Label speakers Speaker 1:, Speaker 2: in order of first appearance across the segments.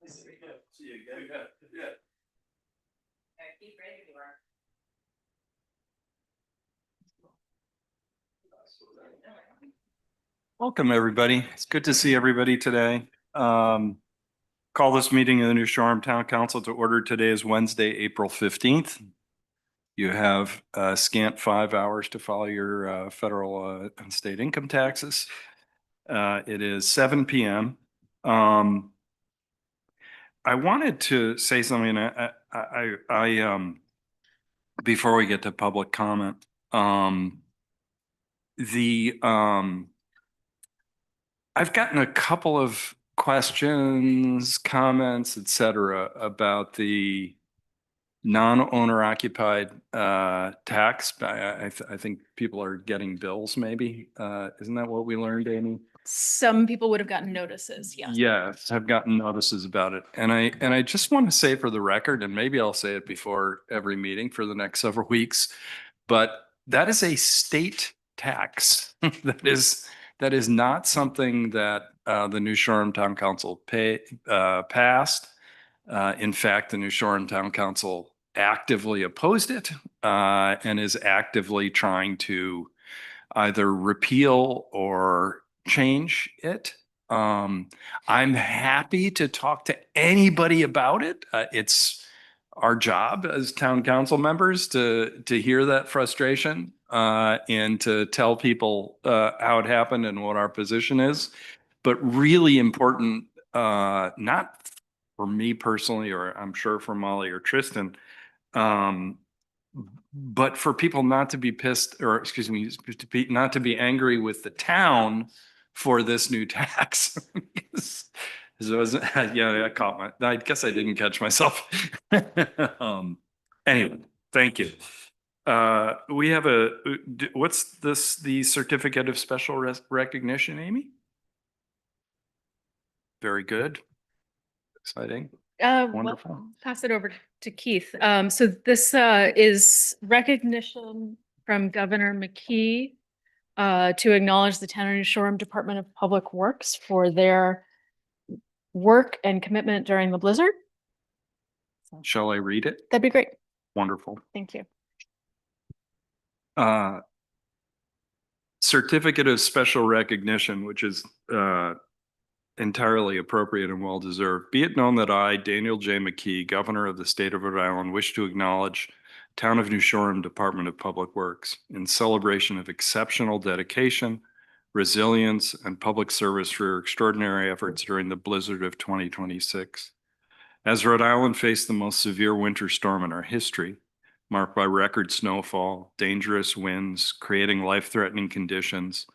Speaker 1: See you again. Yeah.
Speaker 2: Keep ready to work.
Speaker 1: Welcome, everybody. It's good to see everybody today. Call this meeting of the New Shoreham Town Council to order. Today is Wednesday, April 15th. You have scant 5 hours to file your federal and state income taxes. It is 7 p.m. I wanted to say something. Before we get to public comment, I've gotten a couple of questions, comments, et cetera, about the non-owner occupied tax. I think people are getting bills, maybe. Isn't that what we learned, Amy?
Speaker 3: Some people would have gotten notices, yes.
Speaker 1: Yes, I've gotten notices about it. And I just want to say for the record, and maybe I'll say it before every meeting for the next several weeks, but that is a state tax. That is not something that the New Shoreham Town Council passed. In fact, the New Shoreham Town Council actively opposed it and is actively trying to either repeal or change it. I'm happy to talk to anybody about it. It's our job as town council members to hear that frustration and to tell people how it happened and what our position is. But really important, not for me personally, or I'm sure for Molly or Tristan, but for people not to be pissed, or excuse me, not to be angry with the town for this new tax. Yeah, I guess I didn't catch myself. Anyway, thank you. We have what's this, the certificate of special recognition, Amy? Very good. Exciting. Wonderful.
Speaker 3: Well, pass it over to Keith. So this is recognition from Governor McKee to acknowledge the Town of New Shoreham Department of Public Works for their work and commitment during the blizzard.
Speaker 1: Shall I read it?
Speaker 3: That'd be great.
Speaker 1: Wonderful.
Speaker 3: Thank you.
Speaker 1: Certificate of special recognition, which is entirely appropriate and well-deserved. Be it known that I, Daniel J. McKee, Governor of the State of Rhode Island, wish to acknowledge Town of New Shoreham Department of Public Works in celebration of exceptional dedication, resilience, and public service for your extraordinary efforts during the blizzard of 2026. As Rhode Island faced the most severe winter storm in our history, marked by record snowfall, dangerous winds, creating life-threatening conditions,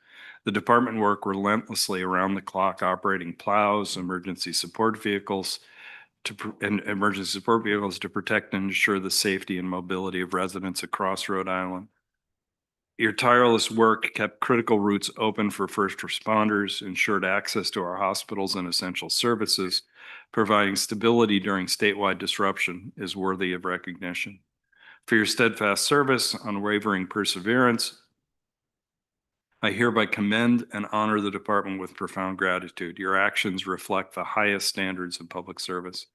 Speaker 1: the department worked relentlessly around the clock, operating plows, emergency support vehicles to protect and ensure the safety and mobility of residents across Rhode Island. Your tireless work kept critical routes open for first responders, ensured access to our hospitals and essential services, providing stability during statewide disruption is worthy of recognition. For your steadfast service, unwavering perseverance, I hereby commend and honor the department with profound gratitude. Your actions reflect the highest standards of public service.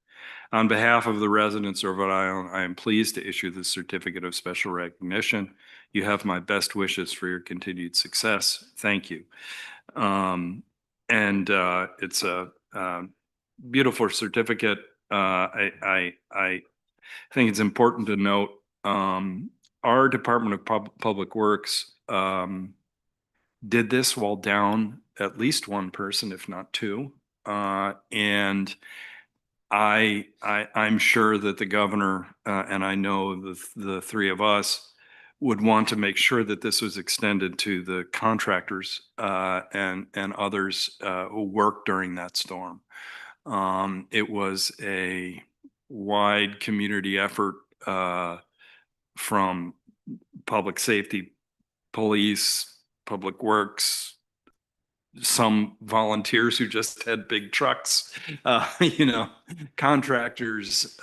Speaker 1: On behalf of the residents of Rhode Island, I am pleased to issue this certificate of special recognition. You have my best wishes for your continued success. Thank you. It's a beautiful certificate. I think it's important to note our Department of Public Works did this while down at least one person, if not two. And I'm sure that the governor and I know the three of us would want to make sure that this was extended to the contractors and others who worked during that storm. It was a wide community effort from public safety, police, public works, some volunteers who just had big trucks, contractors,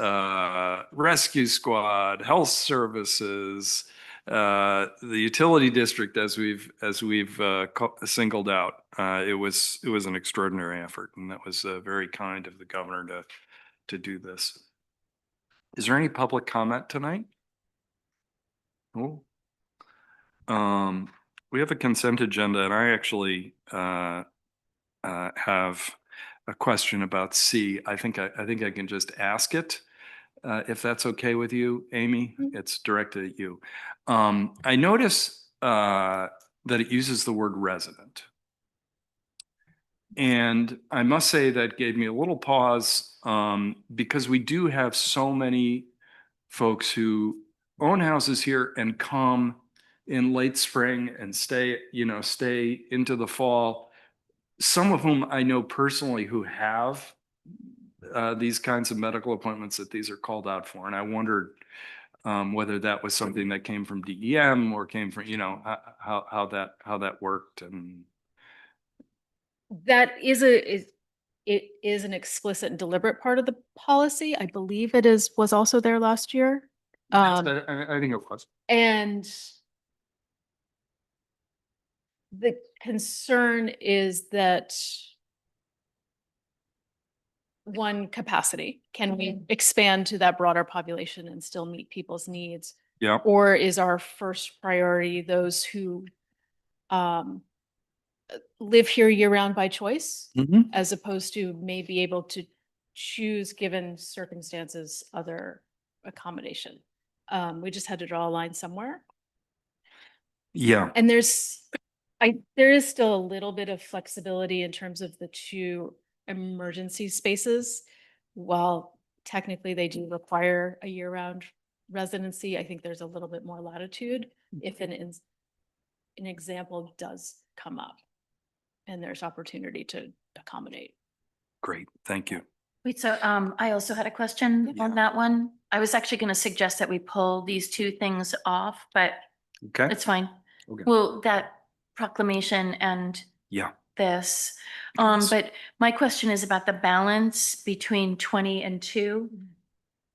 Speaker 1: rescue squad, health services, the utility district, as we've singled out. It was an extraordinary effort, and that was very kind of the governor to do this. Is there any public comment tonight? Oh. We have a consent agenda and I actually, have a question about C. I think I can just ask it, if that's okay with you, Amy.
Speaker 3: Mhm.
Speaker 1: It's directed at you. I notice, that it uses the word resident. And I must say that gave me a little pause, because we do have so many folks who own houses here and come in late spring and stay, stay into the fall. Some of whom I know personally who have these kinds of medical appointments that these are called out for. And I wondered whether that was something that came from DEM or came from, how that worked. And
Speaker 3: That it is an explicit and deliberate part of the policy. I believe was also there last year.
Speaker 1: I think it was.
Speaker 3: And the concern is that one, capacity, can we expand to that broader population and still meet people's needs?
Speaker 1: Yeah.
Speaker 3: Or is our first priority those who live here year round by choice,
Speaker 1: Mhm.
Speaker 3: as opposed to maybe able to choose, given circumstances, other accommodation? We just had to draw a line somewhere.
Speaker 1: Yeah.
Speaker 3: And there is still a little bit of flexibility in terms of the two emergency spaces. While technically they do require a year-round residency, I think there's a little bit more latitude if an example does come up and there's opportunity to accommodate.
Speaker 1: Great. Thank you.
Speaker 4: Wait, so I also had a question
Speaker 1: Yeah.
Speaker 4: on that one. I was actually going to suggest that we pull these two things off, but
Speaker 1: Okay.
Speaker 4: it's fine.
Speaker 1: Okay.
Speaker 4: Well, that proclamation and
Speaker 1: Yeah.
Speaker 4: this.
Speaker 1: Yes.
Speaker 4: But my question is about the balance between 20 and 2.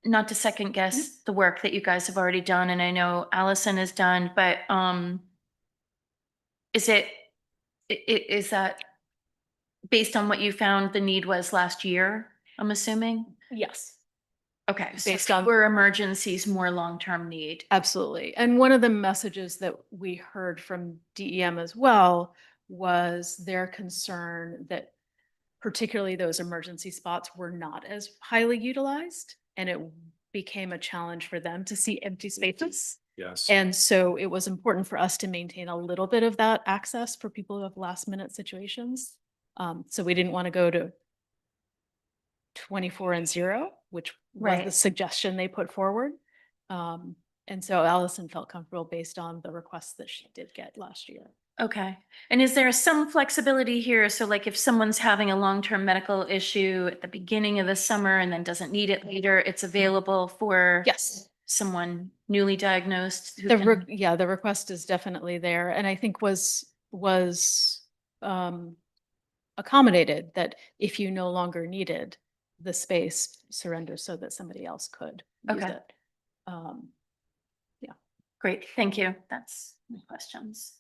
Speaker 4: Not to second guess the work that you guys have already done, and I know Allison has done, but is that based on what you found the need was last year, I'm assuming?
Speaker 3: Yes.
Speaker 4: Okay, so
Speaker 3: Based on-
Speaker 4: fewer emergencies, more long-term need.
Speaker 3: Absolutely. And one of the messages that we heard from DEM as well was their concern that particularly those emergency spots were not as highly utilized, and it became a challenge for them to see empty spaces.
Speaker 1: Yes.
Speaker 3: And so it was important for us to maintain a little bit of that access for people who have last minute situations. So we didn't want to go to 24 and 0, which was the
Speaker 4: Right.
Speaker 3: suggestion they put forward. And so Allison felt comfortable based on the requests that she did get last year.
Speaker 4: Okay. And is there some flexibility here? So like if someone's having a long-term medical issue at the beginning of the summer and then doesn't need it later, it's available for
Speaker 3: Yes.
Speaker 4: someone newly diagnosed? who
Speaker 3: The
Speaker 4: can-
Speaker 3: yeah, the request is definitely there, and I think was accommodated that if you no longer needed the space, surrender so that somebody else could use
Speaker 4: Okay.
Speaker 3: it.
Speaker 4: Great, thank you. That's my questions.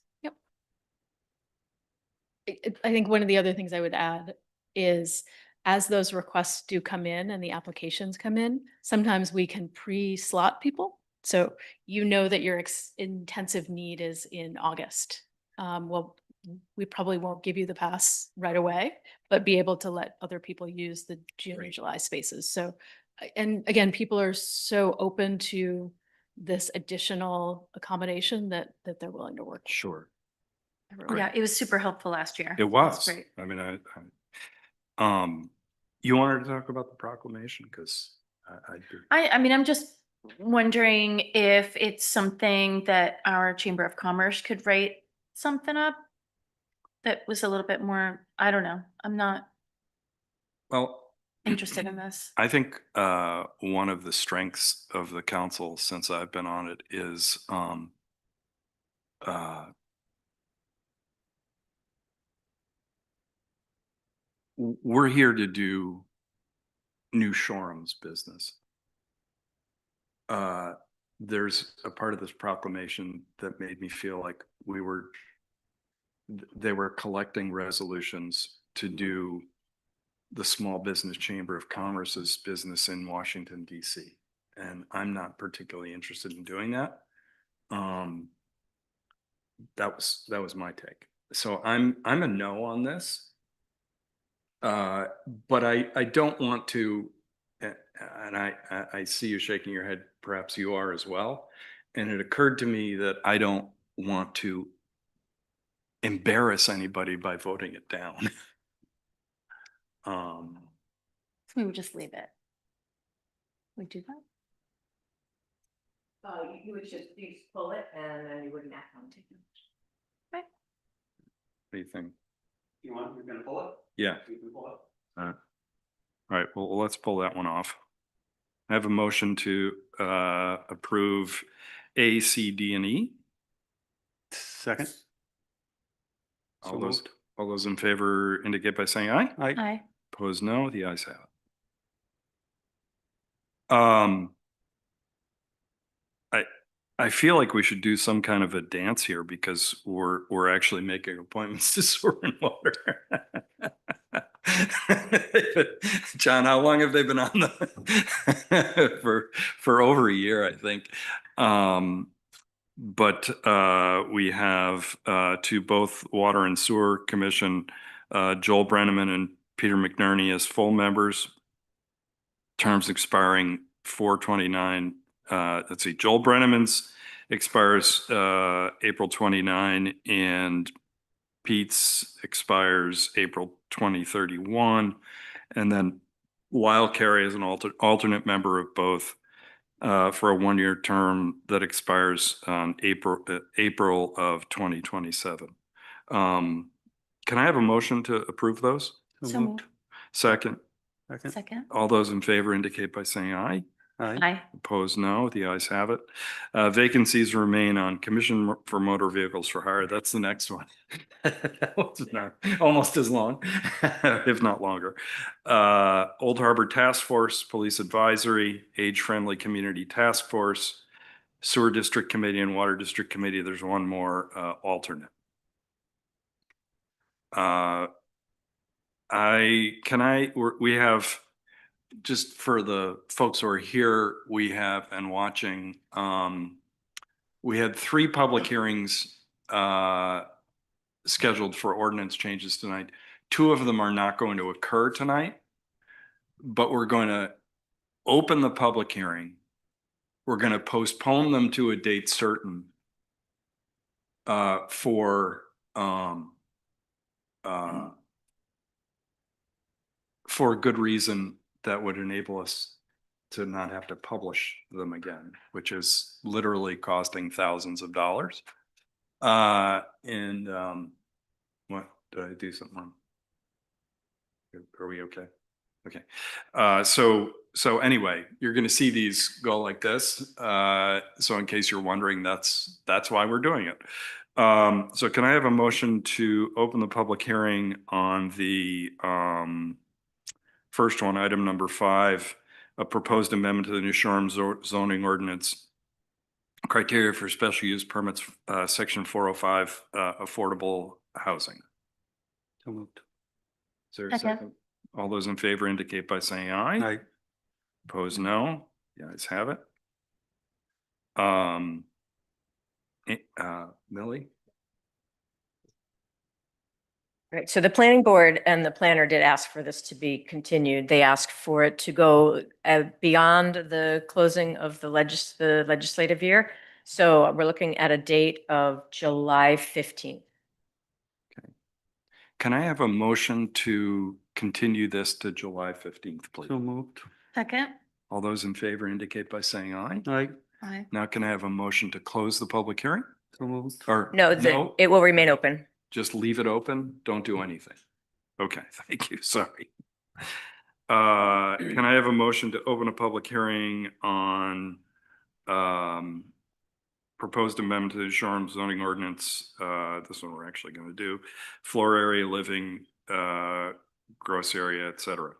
Speaker 3: I think one of the other things I would add is as those requests do come in and the applications come in, sometimes we can pre-slot people. So you know that your intensive need is in August. Well, we probably won't give you the pass right away, but be able to let other people use the June and July spaces. So, and again, people are so open to this additional accommodation that they're willing to work.
Speaker 1: Sure.
Speaker 3: everywhere.
Speaker 4: Yeah, it was super helpful last year.
Speaker 1: It
Speaker 4: That's
Speaker 1: was.
Speaker 4: great.
Speaker 1: I mean, you wanted to talk about the proclamation because I do.
Speaker 4: I mean, I'm just wondering if it's something that our Chamber of Commerce could write something up that was a little bit more, I don't know. I'm not
Speaker 1: Well,
Speaker 4: interested in this.
Speaker 1: I think one of the strengths of the council since I've been on it is we're here to do New Shoreham's business. There's a part of this proclamation that made me feel like they were collecting resolutions to do the Small Business Chamber of Commerce's business in Washington DC. And I'm not particularly interested in doing that. That was my take. So I'm a no on this. But I don't want to, and I see you shaking your head, perhaps you are as well. And it occurred to me that I don't want to embarrass anybody by voting it down.
Speaker 4: We would just leave it. We do that?
Speaker 2: You would just pull it and then you wouldn't act on it.
Speaker 1: What do you think?
Speaker 5: You're gonna pull it?
Speaker 1: Yeah.
Speaker 5: You can pull it.
Speaker 1: All right, well, let's pull that one off. I have a motion to approve A, C, D, and E.
Speaker 5: Second. So
Speaker 1: All those,
Speaker 5: moved.
Speaker 1: all those in favor indicate by saying aye.
Speaker 5: Aye.
Speaker 4: Aye.
Speaker 1: Opposed, no. The ayes have it. I feel like we should do some kind of a dance here because we're actually making appointments to sewer and water. John, how long have they been on the for over a year, I think. But we have to both Water and Sewer Commission, Joel Brenneman and Peter McNerney as full members. Terms expiring 4/29. Let's see, Joel Brenneman's expires April 29 and Pete's expires April 2031. And then Lyle Carey is an alternate member of both for a one-year term that expires on April of 2027. Can I have a motion to approve those?
Speaker 4: So moved.
Speaker 1: Second,
Speaker 5: Second.
Speaker 4: Second.
Speaker 1: all those in favor indicate by saying aye.
Speaker 5: Aye.
Speaker 4: Aye.
Speaker 1: Opposed, no. The ayes have it. Vacancies remain on Commission for Motor Vehicles for Hire. That's the next one. That was not- Almost as long, if not longer. Old Harbor Task Force, Police Advisory, Age Friendly Community Task Force, Sewer District Committee and Water District Committee. There's one more alternate. We have, just for the folks who are here, we have and watching, we had 3 public hearings scheduled for ordinance changes tonight. 2 of them are not going to occur tonight, but we're going to open the public hearing. We're going to postpone them to a date certain for good reason that would enable us to not have to publish them again, which is literally costing thousands of dollars. What, did I do something wrong? Are we okay? Okay. So anyway, you're going to see these go like this. So in case you're wondering, that's why we're doing it. So can I have a motion to open the public hearing on the first one, item number 5, a proposed amendment to the New Shoreham zoning ordinance criteria for special use permits, section 405, affordable housing.
Speaker 5: So moved.
Speaker 1: Is there a
Speaker 4: Second.
Speaker 1: second? All those in favor indicate by saying aye.
Speaker 5: Aye.
Speaker 1: Opposed, no. The ayes have it. Millie?
Speaker 6: Right, so the planning board and the planner did ask for this to be continued. They asked for it to go beyond the closing of the legislative year. So we're looking at a date of July 15th.
Speaker 1: Can I have a motion to continue this to July 15th, please?
Speaker 5: So moved.
Speaker 4: Second.
Speaker 1: All those in favor indicate by saying aye.
Speaker 5: Aye.
Speaker 4: Aye.
Speaker 1: Now can I have a motion to close the public hearing?
Speaker 5: So moved.
Speaker 1: Or
Speaker 6: No, it will remain open.
Speaker 1: just leave it open? Don't do anything. Okay, thank you. Sorry. Can I have a motion to open a public hearing on proposed amendment to the Shoreham zoning ordinance? This one we're actually going to do. Floor area, living, gross area, et cetera.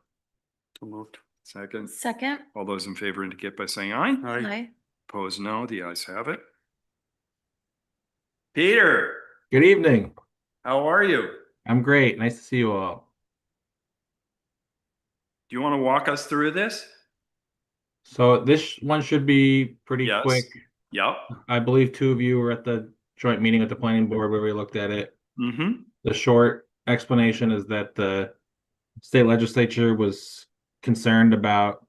Speaker 5: So moved.
Speaker 1: Second.
Speaker 4: Second.
Speaker 1: All those in favor indicate by saying aye.
Speaker 5: Aye.
Speaker 4: Aye.
Speaker 1: Opposed, no. The ayes have it. Peter,
Speaker 7: Good evening.
Speaker 1: how are you?
Speaker 7: I'm great. Nice to see you all.
Speaker 1: Do you want to walk us through this?
Speaker 7: So this one should be pretty
Speaker 1: Yes.
Speaker 7: quick.
Speaker 1: Yep.
Speaker 7: I believe two of you were at the joint meeting with the planning board where we looked at it.
Speaker 1: Mm-hmm.
Speaker 7: The short explanation is that the state legislature was concerned about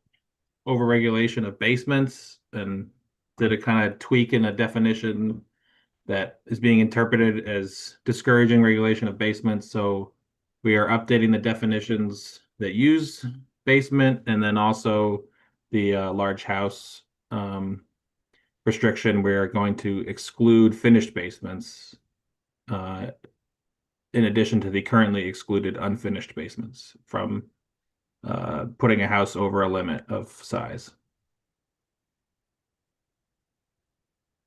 Speaker 7: overregulation of basements and did a kind of tweak in a definition that is being interpreted as discouraging regulation of basements. So we are updating the definitions that use basement and then also the large house restriction. We are going to exclude finished basements in addition to the currently excluded unfinished basements from putting a house over a limit of size.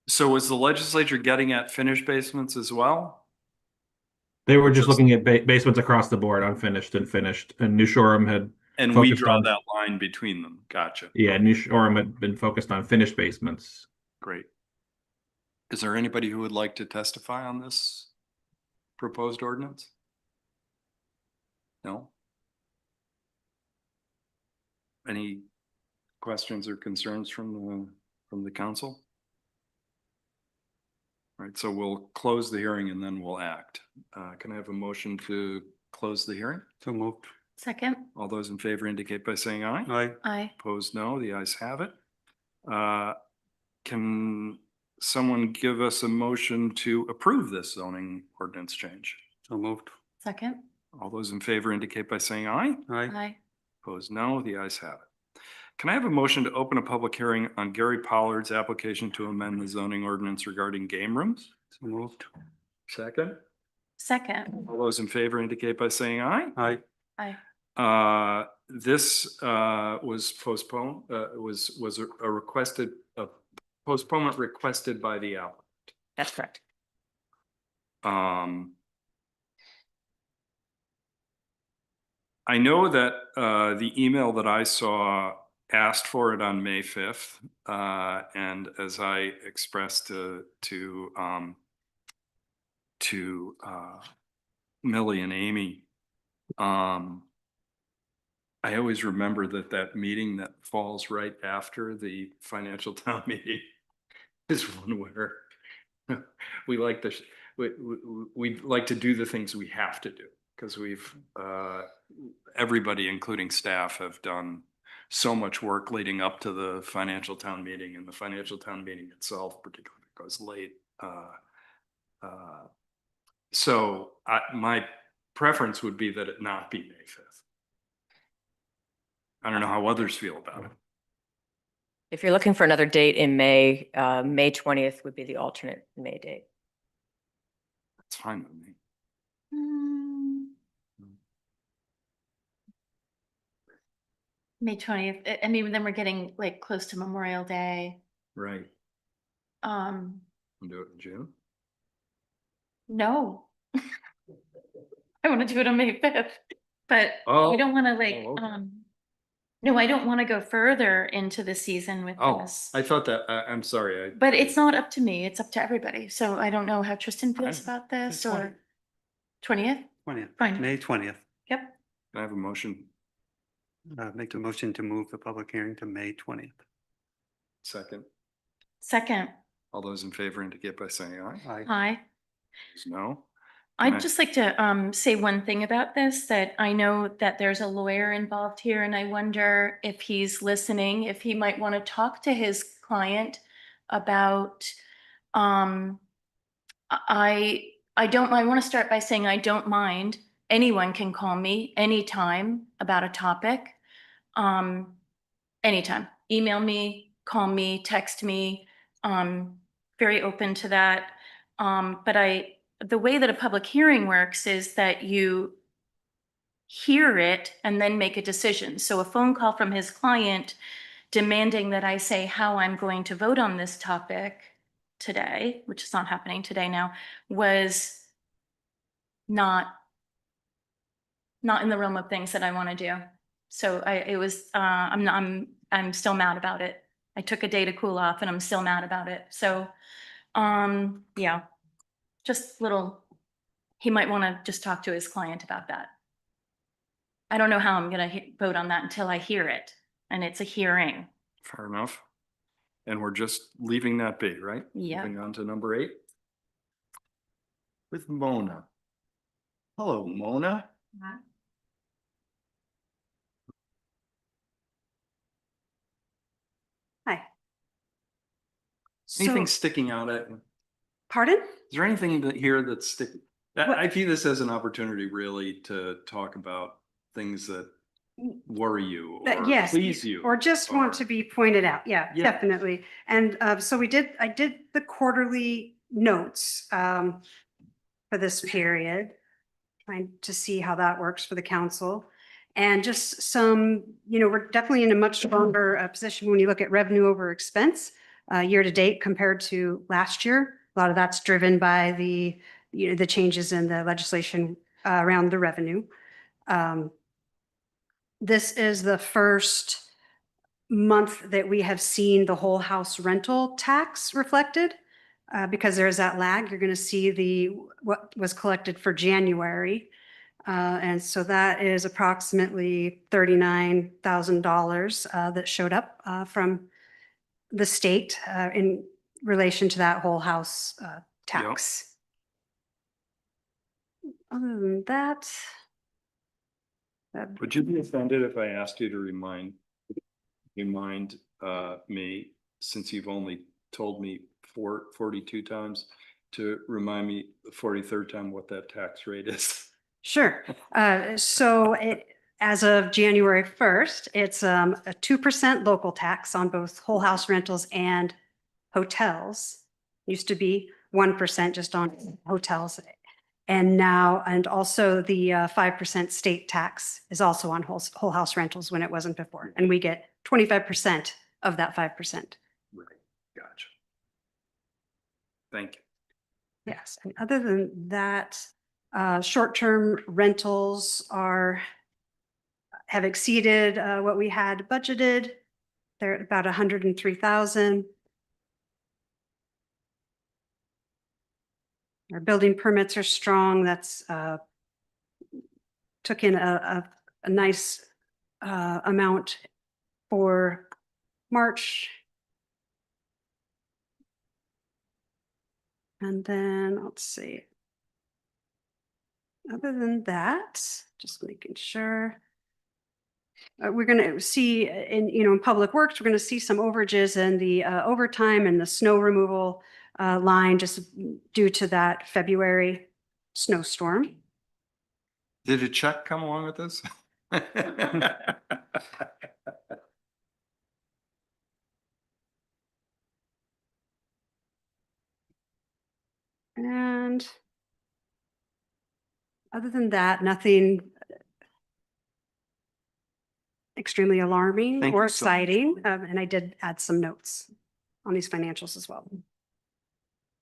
Speaker 1: So was the legislature getting at finished basements as well?
Speaker 7: They were just
Speaker 1: Just-
Speaker 7: looking at basements across the board, unfinished and finished, and New Shoreham had
Speaker 1: And we
Speaker 7: focused
Speaker 1: draw
Speaker 7: on-
Speaker 1: that line between them. Gotcha.
Speaker 7: yeah, New Shoreham had been focused on finished basements.
Speaker 1: Great. Is there anybody who would like to testify on this proposed ordinance? No? Any questions or concerns from the council? All right, so we'll close the hearing and then we'll act. Can I have a motion to close the hearing?
Speaker 5: So moved.
Speaker 4: Second,
Speaker 1: All those in favor indicate by saying aye.
Speaker 5: Aye.
Speaker 4: aye.
Speaker 1: Opposed, no. The ayes have it. Can someone give us a motion to approve this zoning ordinance change?
Speaker 5: So moved.
Speaker 4: Second,
Speaker 1: All those in favor indicate by saying aye.
Speaker 5: Aye.
Speaker 4: aye.
Speaker 1: Opposed, no. The ayes have it. Can I have a motion to open a public hearing on Gary Pollard's application to amend the zoning ordinance regarding game rooms?
Speaker 5: So moved.
Speaker 1: Second.
Speaker 4: Second,
Speaker 1: All those in favor indicate by saying aye.
Speaker 5: Aye.
Speaker 4: aye.
Speaker 1: This was postponed, was a requested, a postponement requested by the applicant.
Speaker 6: That's correct.
Speaker 1: I know that the email that I saw asked for it on May 5th. And as I expressed to Millie and Amy, I always remember that meeting that falls right after the financial town meeting is one where we like to, we like to do the things we have to do because we've, everybody, including staff, have done so much work leading up to the financial town meeting, and the financial town meeting itself particularly goes late. So my preference would be that it not be May 5th. I don't know how others feel about it.
Speaker 6: If you're looking for another date in May, May 20th would be the alternate May date.
Speaker 1: It's fine with me.
Speaker 4: Hmm. May 20th, I mean, then we're getting like close to Memorial Day.
Speaker 1: Right.
Speaker 4: Um,
Speaker 1: We'll do it in June.
Speaker 4: no. I want to do it on May 5th, but
Speaker 1: Oh.
Speaker 4: we don't want to like,
Speaker 1: Oh, okay.
Speaker 4: no, I don't want to go further into the season with
Speaker 1: Oh,
Speaker 4: this.
Speaker 1: I thought that, I'm sorry.
Speaker 4: But it's not up to me, it's up to everybody. So I don't know how Tristan feels
Speaker 1: Fine.
Speaker 4: about this
Speaker 5: It's fine.
Speaker 4: or 20th?
Speaker 5: 20th.
Speaker 4: Fine.
Speaker 5: May 20th.
Speaker 4: Yep.
Speaker 1: Can I have a motion?
Speaker 5: Make the motion to move the public hearing to May 20th.
Speaker 1: Second.
Speaker 4: Second,
Speaker 1: All those in favor indicate by saying aye.
Speaker 5: Aye.
Speaker 4: hi.
Speaker 1: No.
Speaker 4: I'd
Speaker 1: I-
Speaker 4: just like to say one thing about this, that I know that there's a lawyer involved here, and I wonder if he's listening, if he might want to talk to his client about, I want to start by saying I don't mind. Anyone can call me anytime about a topic. Anytime, email me, call me, text me, very open to that. But the way that a public hearing works is that you hear it and then make a decision. So a phone call from his client demanding that I say how I'm going to vote on this topic today, which is not happening today now, was not in the realm of things that I want to do. So I'm still mad about it. I took a day to cool off and I'm still mad about it. So, yeah, just he might want to just talk to his client about that. I don't know how I'm gonna vote on that until I hear it, and it's a hearing.
Speaker 1: Fair enough. And we're just leaving that be, right?
Speaker 4: Yeah.
Speaker 1: Moving on to number 8. With Mona. Hello, Mona.
Speaker 8: Hi.
Speaker 1: Anything
Speaker 8: So,
Speaker 1: sticking out at you?
Speaker 8: pardon?
Speaker 1: Is there anything that here that's sticking?
Speaker 8: What-
Speaker 1: I view this as an opportunity really to talk about things that worry you or
Speaker 8: Yes,
Speaker 1: please you.
Speaker 8: or just want
Speaker 1: or-
Speaker 8: to be pointed out. Yeah,
Speaker 1: Yeah.
Speaker 8: definitely. And so I did the quarterly notes for this period, trying to see how that works for the council. And just some, we're definitely in a much stronger position when you look at revenue over expense year to date compared to last year. A lot of that's driven by the changes in the legislation around the revenue. This is the first month that we have seen the whole house rental tax reflected. Because there's that lag, you're going to see what was collected for January. And so that is approximately $39,000 that showed up from the state in relation to that whole house tax. Other than that.
Speaker 1: Would you be offended if I asked you to remind me, since you've only told me 42 times, to remind me the 43rd time what that tax rate is?
Speaker 8: Sure. So as of January 1st, it's a 2% local tax on both whole house rentals and hotels. Used to be 1% just on hotels. And also the 5% state tax is also on whole house rentals when it wasn't before. And we get 25% of that 5%.
Speaker 1: Right, gotcha. Thank you.
Speaker 8: Yes, and other than that, short-term rentals have exceeded what we had budgeted. They're at about 103,000. Our building permits are strong. That's took in a nice amount for March. And then let's see. Other than that, just making sure. We're going to see in Public Works, we're going to see some overages in the overtime and the snow removal line just due to that February snowstorm.
Speaker 1: Did a check come along with this?
Speaker 8: And other than that, nothing extremely alarming
Speaker 1: Thank
Speaker 8: or
Speaker 1: you so much.
Speaker 8: exciting. And I did add some notes on these financials as well.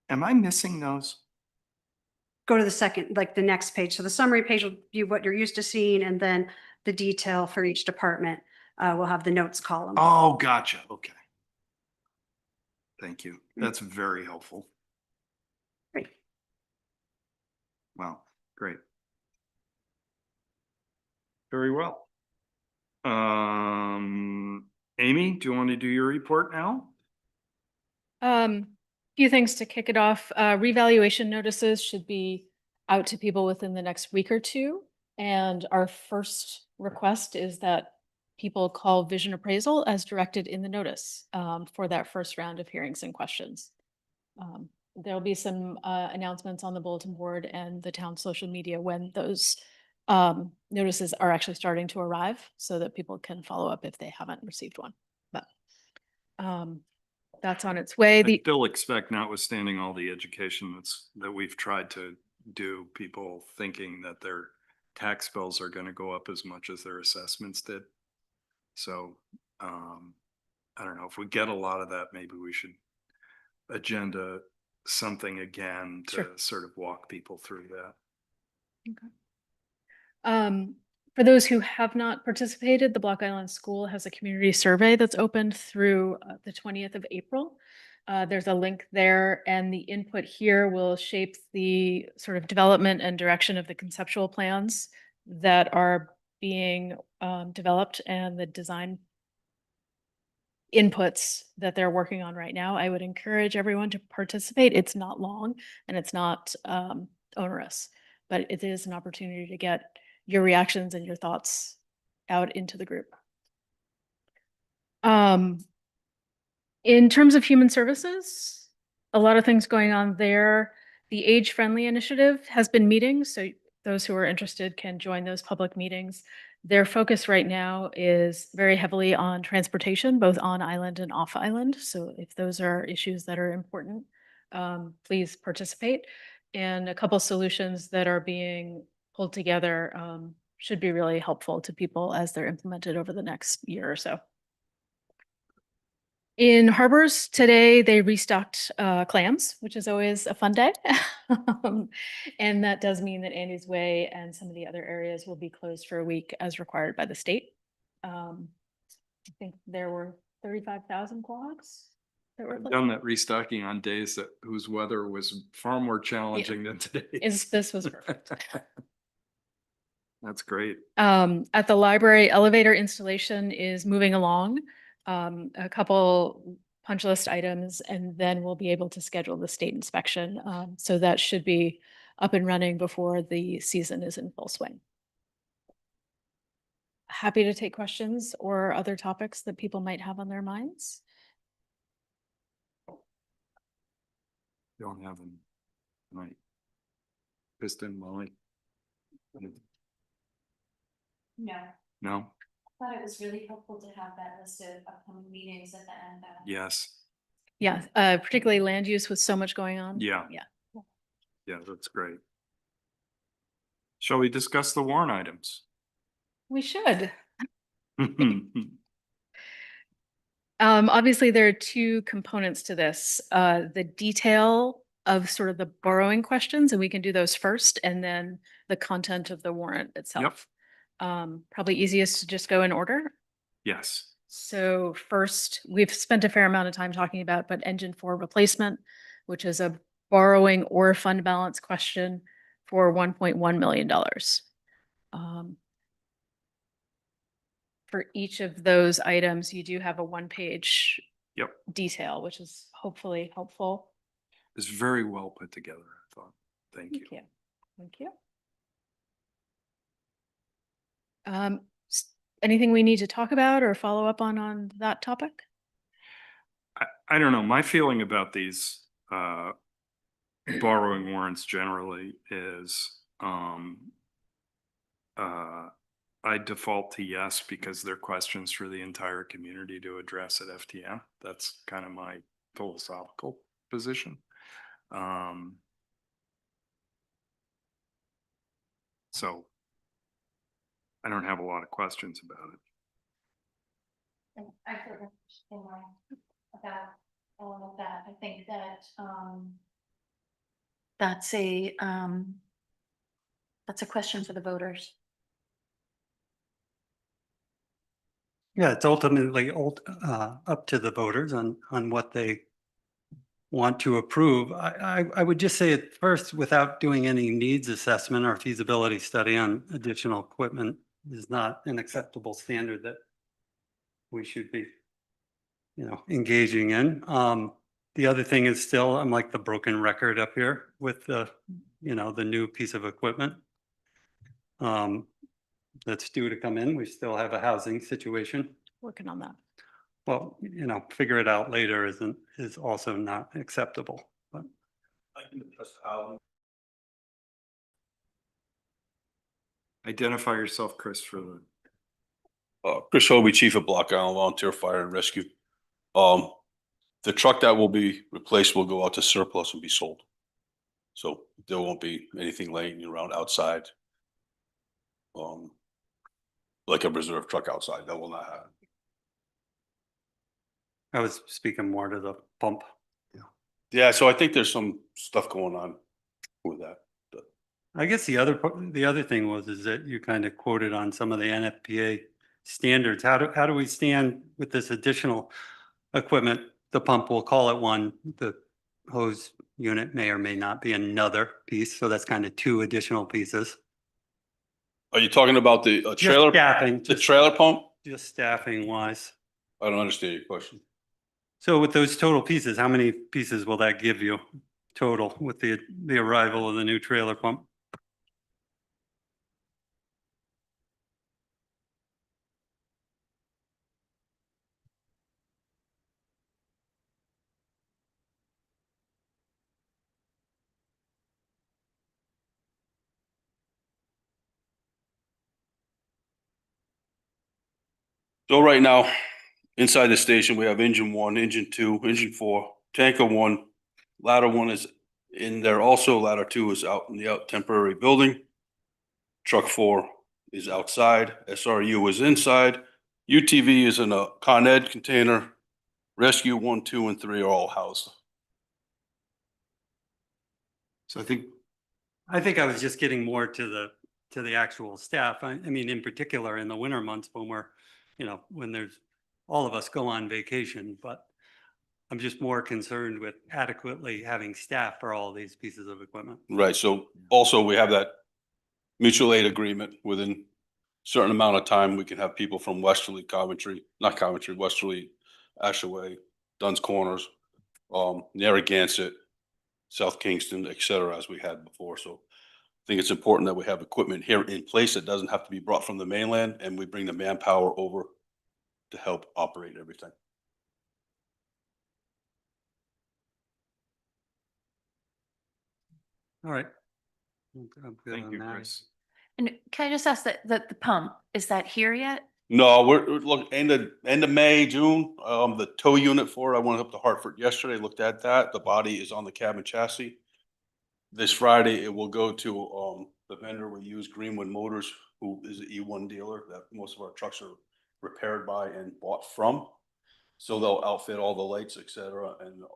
Speaker 1: Am I missing those?
Speaker 8: Go to the next page. So the summary page will be what you're used to seeing, and then the detail for each department will have the notes column.
Speaker 1: Oh, gotcha. Okay. Thank you. That's very helpful.
Speaker 8: Great.
Speaker 1: Wow, great. Very well. Amy, do you want to do your report now?
Speaker 3: Few things to kick it off. Revaluation notices should be out to people within the next week or two. And our first request is that people call Vision Appraisal as directed in the notice for that first round of hearings and questions. There'll be some announcements on the bulletin board and the town social media when those notices are actually starting to arrive so that people can follow up if they haven't received one. But that's on its way.
Speaker 1: I still expect, notwithstanding all the education that we've tried to do, people thinking that their tax bills are going to go up as much as their assessments did. So I don't know, if we get a lot of that, maybe we should agenda something again to
Speaker 3: Sure.
Speaker 1: sort of walk people through that.
Speaker 3: For those who have not participated, the Block Island School has a community survey that's opened through the 20th of April. There's a link there, and the input here will shape the sort of development and direction of the conceptual plans that are being developed and the design inputs that they're working on right now. I would encourage everyone to participate. It's not long and it's not onerous, but it is an opportunity to get your reactions and your thoughts out into the group. In terms of human services, a lot of things going on there. The Age Friendly Initiative has been meeting, so those who are interested can join those public meetings. Their focus right now is very heavily on transportation, both on island and off island. So if those are issues that are important, please participate. And a couple solutions that are being pulled together should be really helpful to people as they're implemented over the next year or so. In harbors today, they restocked clams, which is always a fun day. And that does mean that Andy's Way and some of the other areas will be closed for a week as required by the state. I think there were 35,000 quahogs that were.
Speaker 1: I've done that restocking on days that whose weather was far more challenging than today.
Speaker 3: This was perfect.
Speaker 1: That's great.
Speaker 3: At the library, elevator installation is moving along. A couple punch list items, and then we'll be able to schedule the state inspection. So that should be up and running before the season is in full swing. Happy to take questions or other topics that people might have on their minds.
Speaker 1: Don't have them. Right. Kristen, Molly?
Speaker 2: No,
Speaker 1: No?
Speaker 2: I thought it was really helpful to have that list of upcoming meetings at the end.
Speaker 1: Yes.
Speaker 3: Yeah, particularly land use with so much going on.
Speaker 1: Yeah.
Speaker 3: Yeah.
Speaker 1: Yeah, that's great. Shall we discuss the warrant items?
Speaker 3: We should. Obviously, there are two components to this. The detail of sort of the borrowing questions, and we can do those first, and then the content of the warrant itself. Probably easiest to just go in order.
Speaker 1: Yes.
Speaker 3: So first, we've spent a fair amount of time talking about, but engine 4 replacement, which is a borrowing or fund balance question for $1.1 million. For each of those items, you do have a one-page
Speaker 1: Yep.
Speaker 3: detail, which is hopefully helpful.
Speaker 1: It's very well put together, I thought. Thank you.
Speaker 3: Thank you. Thank you. Anything we need to talk about or follow up on that topic?
Speaker 1: I don't know. My feeling about these borrowing warrants generally is I default to yes because they're questions for the entire community to address at FTM. That's kind of my philosophical position. So I don't have a lot of questions about it.
Speaker 2: And I feel interesting about all of that. I think that
Speaker 4: that's a question for the voters.
Speaker 5: Yeah, it's ultimately up to the voters on what they want to approve. I would just say at first, without doing any needs assessment or feasibility study on additional equipment is not an acceptable standard that we should be, engaging in. The other thing is still, I'm like the broken record up here with the new piece of equipment that's due to come in. We still have a housing situation.
Speaker 3: Working on that.
Speaker 5: Well, figure it out later is also not acceptable, but.
Speaker 1: Identify yourself, Chris, for the.
Speaker 9: Chris Hobie, Chief of Block Island Volunteer Fire and Rescue. The truck that will be replaced will go out to surplus and be sold. So there won't be anything laying around outside. Like a reserve truck outside, that will not happen.
Speaker 5: I was speaking more to the pump.
Speaker 9: Yeah, so I think there's some stuff going on with that. But
Speaker 5: I guess the other thing is that you kind of quoted on some of the NFPA standards. How do we stand with this additional equipment? The pump, we'll call it one. The hose unit may or may not be another piece. So that's kind of two additional pieces.
Speaker 9: Are you talking about the
Speaker 5: Just
Speaker 9: trailer,
Speaker 5: staffing,
Speaker 9: the trailer pump?
Speaker 5: just staffing wise.
Speaker 9: I don't understand your question.
Speaker 5: So with those total pieces, how many pieces will that give you total with the arrival of the new trailer pump?
Speaker 9: So right now, inside the station, we have engine one, engine two, engine four, tanker one. Ladder one is in there also. Ladder two is out in the temporary building. Truck four is outside. SRU is inside. UTV is in a Con Ed container. Rescue 1, 2, and 3 are all housed.
Speaker 1: So I think,
Speaker 5: I was just getting more to the actual staff. I mean, in particular in the winter months when we're, when there's, all of us go on vacation, but I'm just more concerned with adequately having staff for all these pieces of equipment.
Speaker 9: Right, so also we have that mutual aid agreement within certain amount of time, we can have people from Westerly, Coventry, not Coventry, Westerly, Ashaway, Dunn's Corners, Narragansett, South Kingston, et cetera, as we had before. So I think it's important that we have equipment here in place that doesn't have to be brought from the mainland, and we bring the manpower over to help operate everything.
Speaker 5: All right. I'm good
Speaker 1: thank
Speaker 5: on
Speaker 1: you,
Speaker 5: that.
Speaker 1: Chris.
Speaker 4: And can I just ask that the pump, is that here yet?
Speaker 9: No, look, end of May, June, the tow unit for it, I went up to Hartford yesterday, looked at that. The body is on the cabin chassis. This Friday, it will go to, the vendor we use, Greenwood Motors, who is an E1 dealer that most of our trucks are repaired by and bought from. So they'll outfit all the lights, et cetera,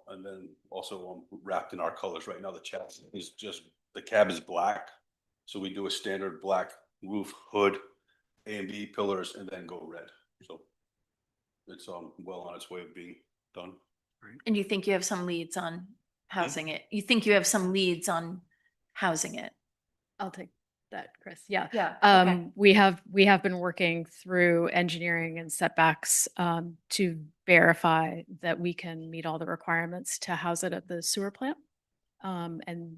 Speaker 9: and then also wrapped in our colors. Right now, the chassis is just, the cab is black. So we do a standard black roof, hood, A and B pillars, and then go red. So it's well on its way of being done.
Speaker 4: And you think you have some leads on housing it? You think you have some leads on housing it?
Speaker 3: I'll take that, Chris. Yeah.
Speaker 4: Yeah.
Speaker 3: We have been working through engineering and setbacks to verify that we can meet all the requirements to house it at the sewer plant. And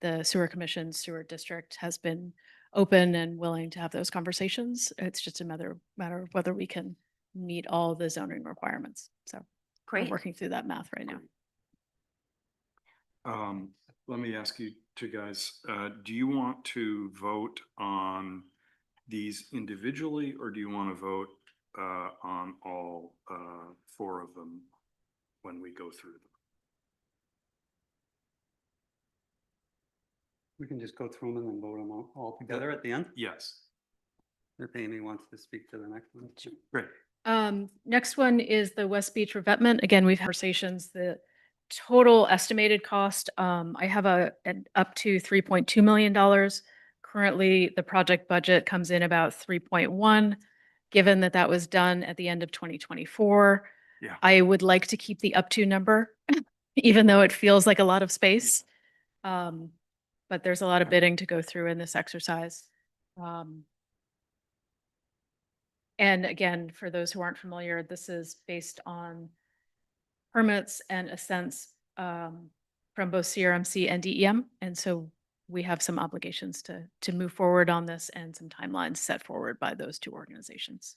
Speaker 3: the sewer commission, sewer district has been open and willing to have those conversations. It's just a matter of whether we can meet all the zoning requirements. So we're
Speaker 4: Great.
Speaker 3: working through that math right now.
Speaker 1: Let me ask you two guys, do you want to vote on these individually, or do you want to vote on all 4 of them when we go through them?
Speaker 5: We can just go through them and then vote them all together at the end.
Speaker 1: Yes.
Speaker 5: If Amy wants to speak to the next one.
Speaker 1: Great.
Speaker 3: Next one is the West Beach revetment. Again, we've had conversations, the total estimated cost, I have an up to $3.2 million. Currently, the project budget comes in about 3.1. Given that that was done at the end of 2024,
Speaker 1: Yeah.
Speaker 3: I would like to keep the up to number, even though it feels like a lot of space. But there's a lot of bidding to go through in this exercise. And again, for those who aren't familiar, this is based on permits and assents from both CRMC and DEM. And so we have some obligations to move forward on this and some timelines set forward by those two organizations.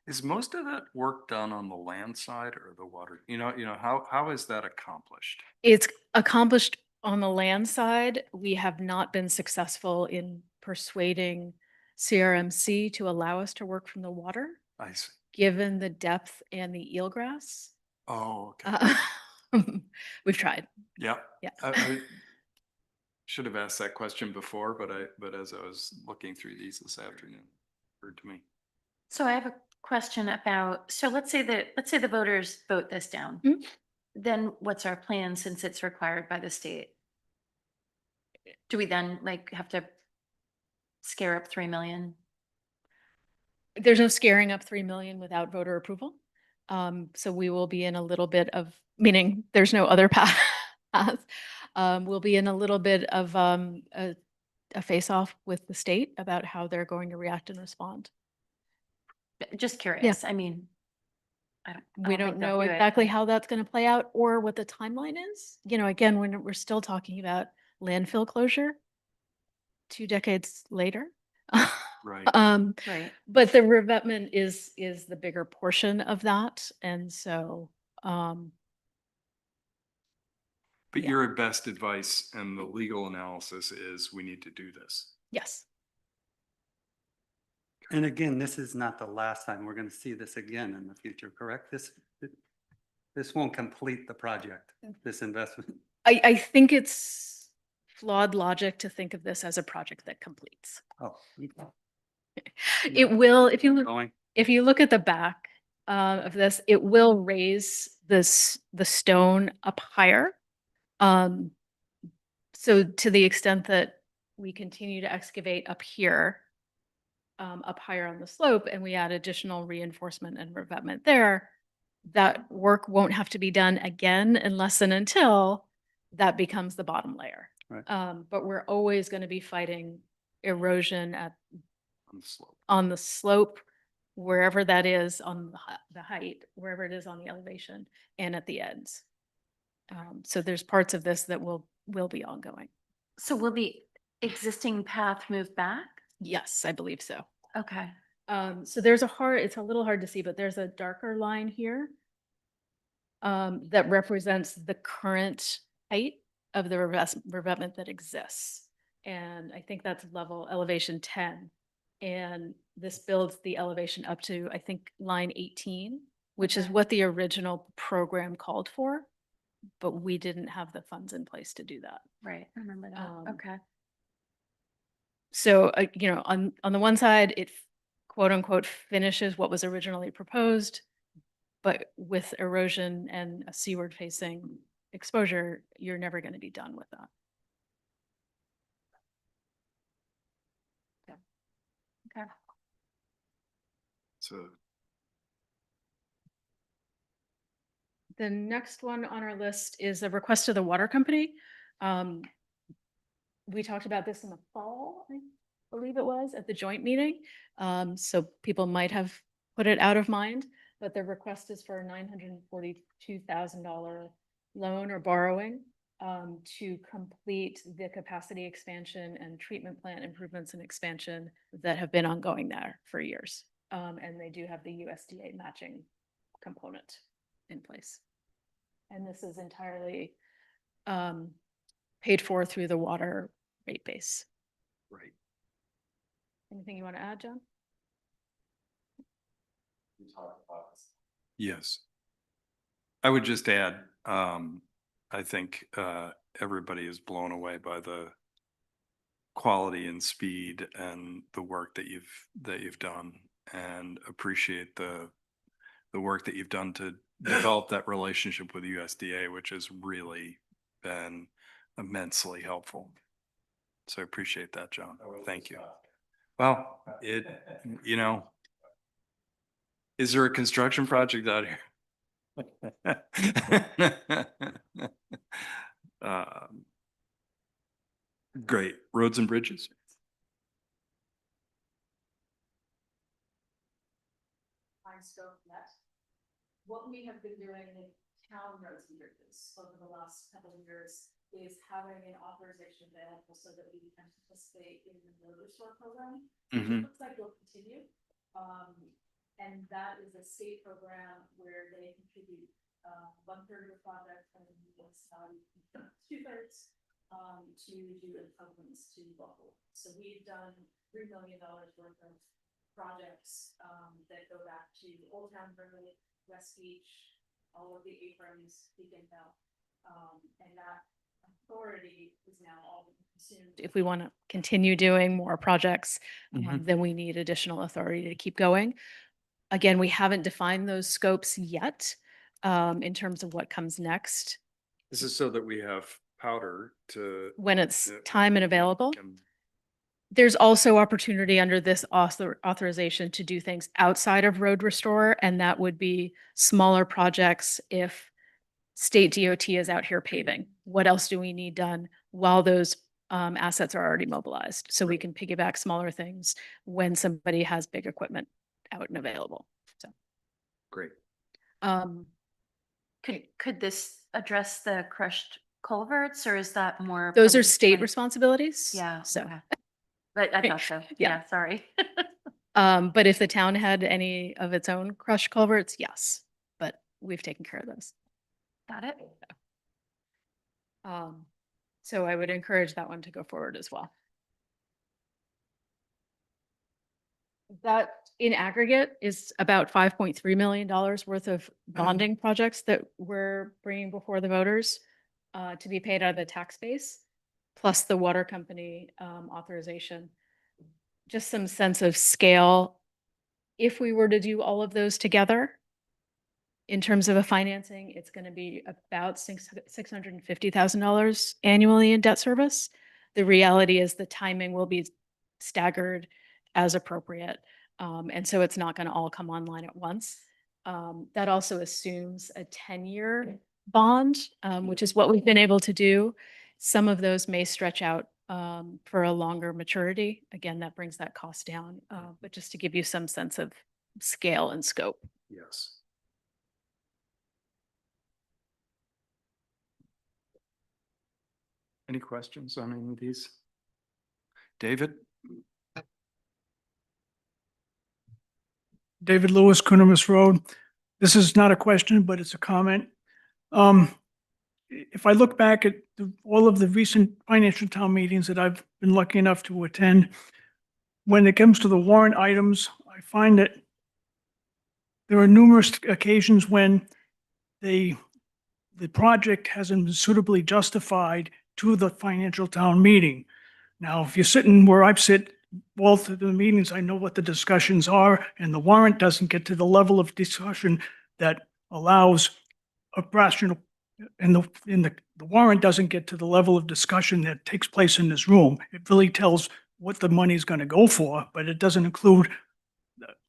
Speaker 1: Is most of that work done on the land side or the water? How is that accomplished?
Speaker 3: It's accomplished on the land side. We have not been successful in persuading CRMC to allow us to work from the water,
Speaker 1: I see.
Speaker 3: given the depth and the eelgrass.
Speaker 1: Oh, okay.
Speaker 3: We've tried.
Speaker 1: Yeah.
Speaker 3: Yeah.
Speaker 1: I should have asked that question before, but as I was looking through these this afternoon, it occurred to me.
Speaker 4: So I have a question about, so let's say the voters vote this down.
Speaker 3: Mhm.
Speaker 4: Then what's our plan since it's required by the state? Do we then have to scare up 3 million?
Speaker 3: There's no scaring up 3 million without voter approval. So we will be in a little bit of, meaning there's no other path. We'll be in a little bit of a a face-off with the state about how they're going to react and respond.
Speaker 4: Just curious. I mean, I
Speaker 3: We
Speaker 4: think
Speaker 3: don't
Speaker 4: they'll
Speaker 3: know
Speaker 4: do it,
Speaker 3: exactly
Speaker 4: but-
Speaker 3: how that's going to play out or what the timeline is. You know, again, when we're still talking about landfill closure 2 decades later.
Speaker 1: Right.
Speaker 4: Right.
Speaker 3: But the revetment is the bigger portion of that. And so,
Speaker 1: But
Speaker 3: Yeah.
Speaker 1: your best advice and the legal analysis is we need to do this.
Speaker 3: yes,
Speaker 5: And again, this is not the last time. We're going to see this again in the future, correct? This won't complete the project, this investment.
Speaker 3: I think it's flawed logic to think of this as a project that completes.
Speaker 5: Oh.
Speaker 3: It will, if you look,
Speaker 5: Going.
Speaker 3: if you look at the back of this, it will raise the stone up higher. So to the extent that we continue to excavate up here, up higher on the slope, and we add additional reinforcement and revetment there, that work won't have to be done again unless and until that becomes the bottom layer.
Speaker 5: Right.
Speaker 3: But we're always going to be fighting erosion
Speaker 1: On the slope.
Speaker 3: on the slope, wherever that is on the height, wherever it is on the elevation, and at the ends. So there's parts of this that will be ongoing.
Speaker 4: So will the existing path move back?
Speaker 3: Yes, I believe so.
Speaker 4: Okay.
Speaker 3: So it's a little hard to see, but there's a darker line here that represents the current height of the revetment that exists. And I think that's elevation 10. And this builds the elevation up to, I think, line 18, which is
Speaker 4: Okay.
Speaker 3: what the original program called for. But we didn't have the funds in place to do that.
Speaker 4: Right. I remember that. Okay.
Speaker 3: So, you know, on the one side, it quote unquote finishes what was originally proposed, but with erosion and a seaward facing exposure, you're never going to be done with that.
Speaker 4: Okay.
Speaker 1: So
Speaker 3: The next one on our list is a request to the water company. We talked about this in the fall, I believe it was, at the joint meeting. So people might have put it out of mind, but the request is for a $942,000 loan or borrowing to complete the capacity expansion and treatment plant improvements and expansion that have been ongoing there for years. And they do have the USDA matching component in place. And this is entirely paid for through the water rate base.
Speaker 1: right.
Speaker 3: Anything you want to add, John?
Speaker 1: Yes. I would just add, I think everybody is blown away by the quality and speed and the work that you've done, and appreciate the work that you've done to develop that relationship with USDA, which has really been immensely helpful. So I appreciate that, John. Thank you. Well, you know, is there a construction project out here? Great. Roads and bridges?
Speaker 3: What we have been doing in town roads and bridges over the last couple of years is having an authorization available so that we can participate in the road restore program.
Speaker 1: Mhm.
Speaker 3: It looks like we'll continue. And that is a state program where they contribute 1/3 of the project and the municipality 2/3 to do improvements to local. So we've done $3 million worth of projects that go back to Old Town Road, West Beach, all of the aprons, Beacon Bell. And that authority is now all consumed. If we want to continue doing more projects, then we need additional authority to keep going. Again, we haven't defined those scopes yet in terms of what comes next
Speaker 1: This is so that we have powder to.
Speaker 3: when it's
Speaker 1: Yeah.
Speaker 3: time and available.
Speaker 1: can-
Speaker 3: There's also opportunity under this authorization to do things outside of road restore, and that would be smaller projects if state DOT is out here paving. What else do we need done while those assets are already mobilized. So we can piggyback smaller things when somebody has big equipment out and available. So,
Speaker 1: Great.
Speaker 4: Could this address the crushed culverts or is that more?
Speaker 3: those are
Speaker 4: public
Speaker 3: state
Speaker 4: money?
Speaker 3: responsibilities.
Speaker 4: Yeah.
Speaker 3: So,
Speaker 4: okay. But I thought so.
Speaker 3: Yeah.
Speaker 4: Yeah, sorry.
Speaker 3: but if the town had any of its own crushed culverts, yes, but we've taken care of those.
Speaker 4: Got it.
Speaker 3: So I would encourage that one to go forward as well. That in aggregate is about $5.3 million worth of bonding projects that we're bringing before the voters to be paid out of the tax base, plus the water company authorization. Just some sense of scale. If we were to do all of those together, in terms of a financing, it's going to be about $650,000 annually in debt service. The reality is the timing will be staggered as appropriate. And so it's not going to all come online at once. That also assumes a 10-year bond, which is what we've been able to do. Some of those may stretch out for a longer maturity. Again, that brings that cost down, but just to give you some sense of scale and scope.
Speaker 1: Yes. Any questions on any of these? David?
Speaker 10: David Lewis, Kunomis Road. This is not a question, but it's a comment. If I look back at all of the recent financial town meetings that I've been lucky enough to attend, when it comes to the warrant items, I find that there are numerous occasions when the project hasn't been suitably justified to the financial town meeting. Now, if you're sitting where I sit, both of the meetings, I know what the discussions are, and the warrant doesn't get to the level of discussion that allows a rational, and the warrant doesn't get to the level of discussion that takes place in this room. It really tells what the money's going to go for, but it doesn't include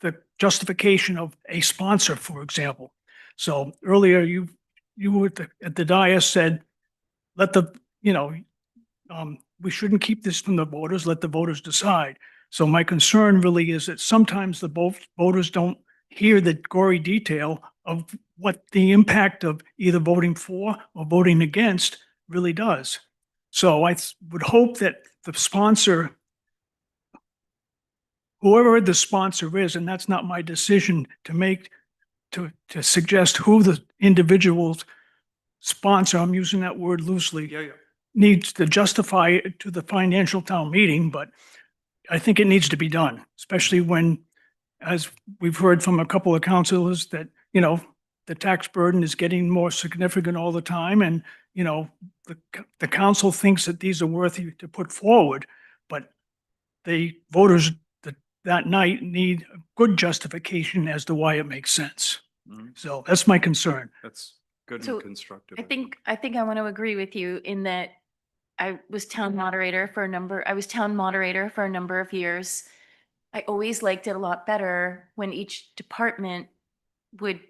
Speaker 10: the justification of a sponsor, for example. So earlier, you were at the dais said, let the, we shouldn't keep this from the voters, let the voters decide. So my concern really is that sometimes the voters don't hear the gory detail of what the impact of either voting for or voting against really does. So I would hope that the sponsor, whoever the sponsor is, and that's not my decision to make, to suggest who the individual's sponsor, I'm using that word loosely, needs to justify it to the financial town meeting, but I think it needs to be done, especially when, as we've heard from a couple of councilors, that, the tax burden is getting more significant all the time. And, the council thinks that these are worthy to put forward, but the voters that night need a good justification as to why it makes sense.
Speaker 1: Mhm.
Speaker 10: So that's my concern.
Speaker 1: That's good
Speaker 4: So,
Speaker 1: and constructive.
Speaker 4: I think I want to agree with you in that I was town moderator for a number of years. I always liked it a lot better when each department would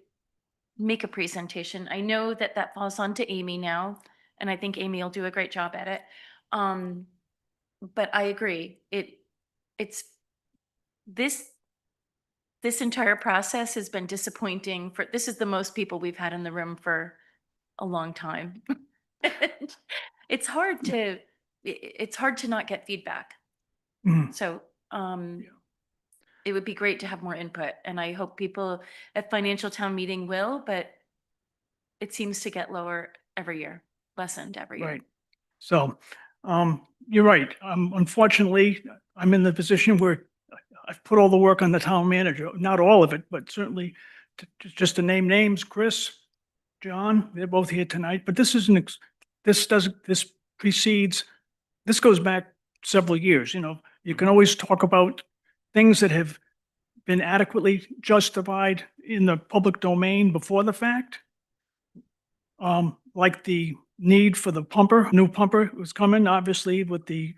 Speaker 4: make a presentation. I know that falls on to Amy now, and I think Amy will do a great job at it. But I agree. It's this entire process has been disappointing this is the most people we've had in the room for a long time. It's hard to not get feedback.
Speaker 10: Mhm.
Speaker 4: So, it would be great to have more input, and I hope people at financial town meeting will, but it seems to get lower every year, lessened every year.
Speaker 10: Right. So, you're right. Unfortunately, I'm in the position where I've put all the work on the town manager, not all of it, but certainly just to name names, Chris, John, they're both here tonight, but this precedes, this goes back several years, you can always talk about things that have been adequately justified in the public domain before the fact. Like the need for the new pumper was coming, obviously, with the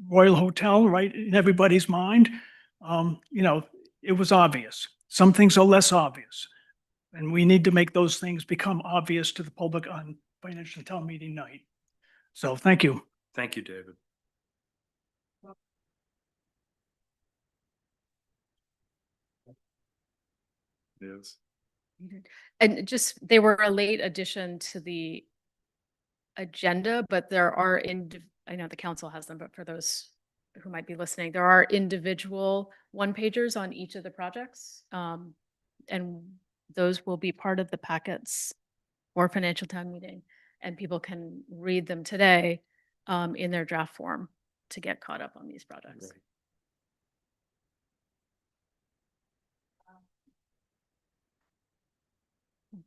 Speaker 10: Royal Hotel, right, in everybody's mind. It was obvious. Some things are less obvious. And we need to make those things become obvious to the public on financial town meeting night. So thank you.
Speaker 1: Thank you, David. Yes.
Speaker 3: And just, they were a late addition to the agenda, but there are I know the council has them, but for those who might be listening, there are individual one-pagers on each of the projects. And those will be part of the packets for financial town meeting, and people can read them today in their draft form to get caught up on these projects.
Speaker 1: Right.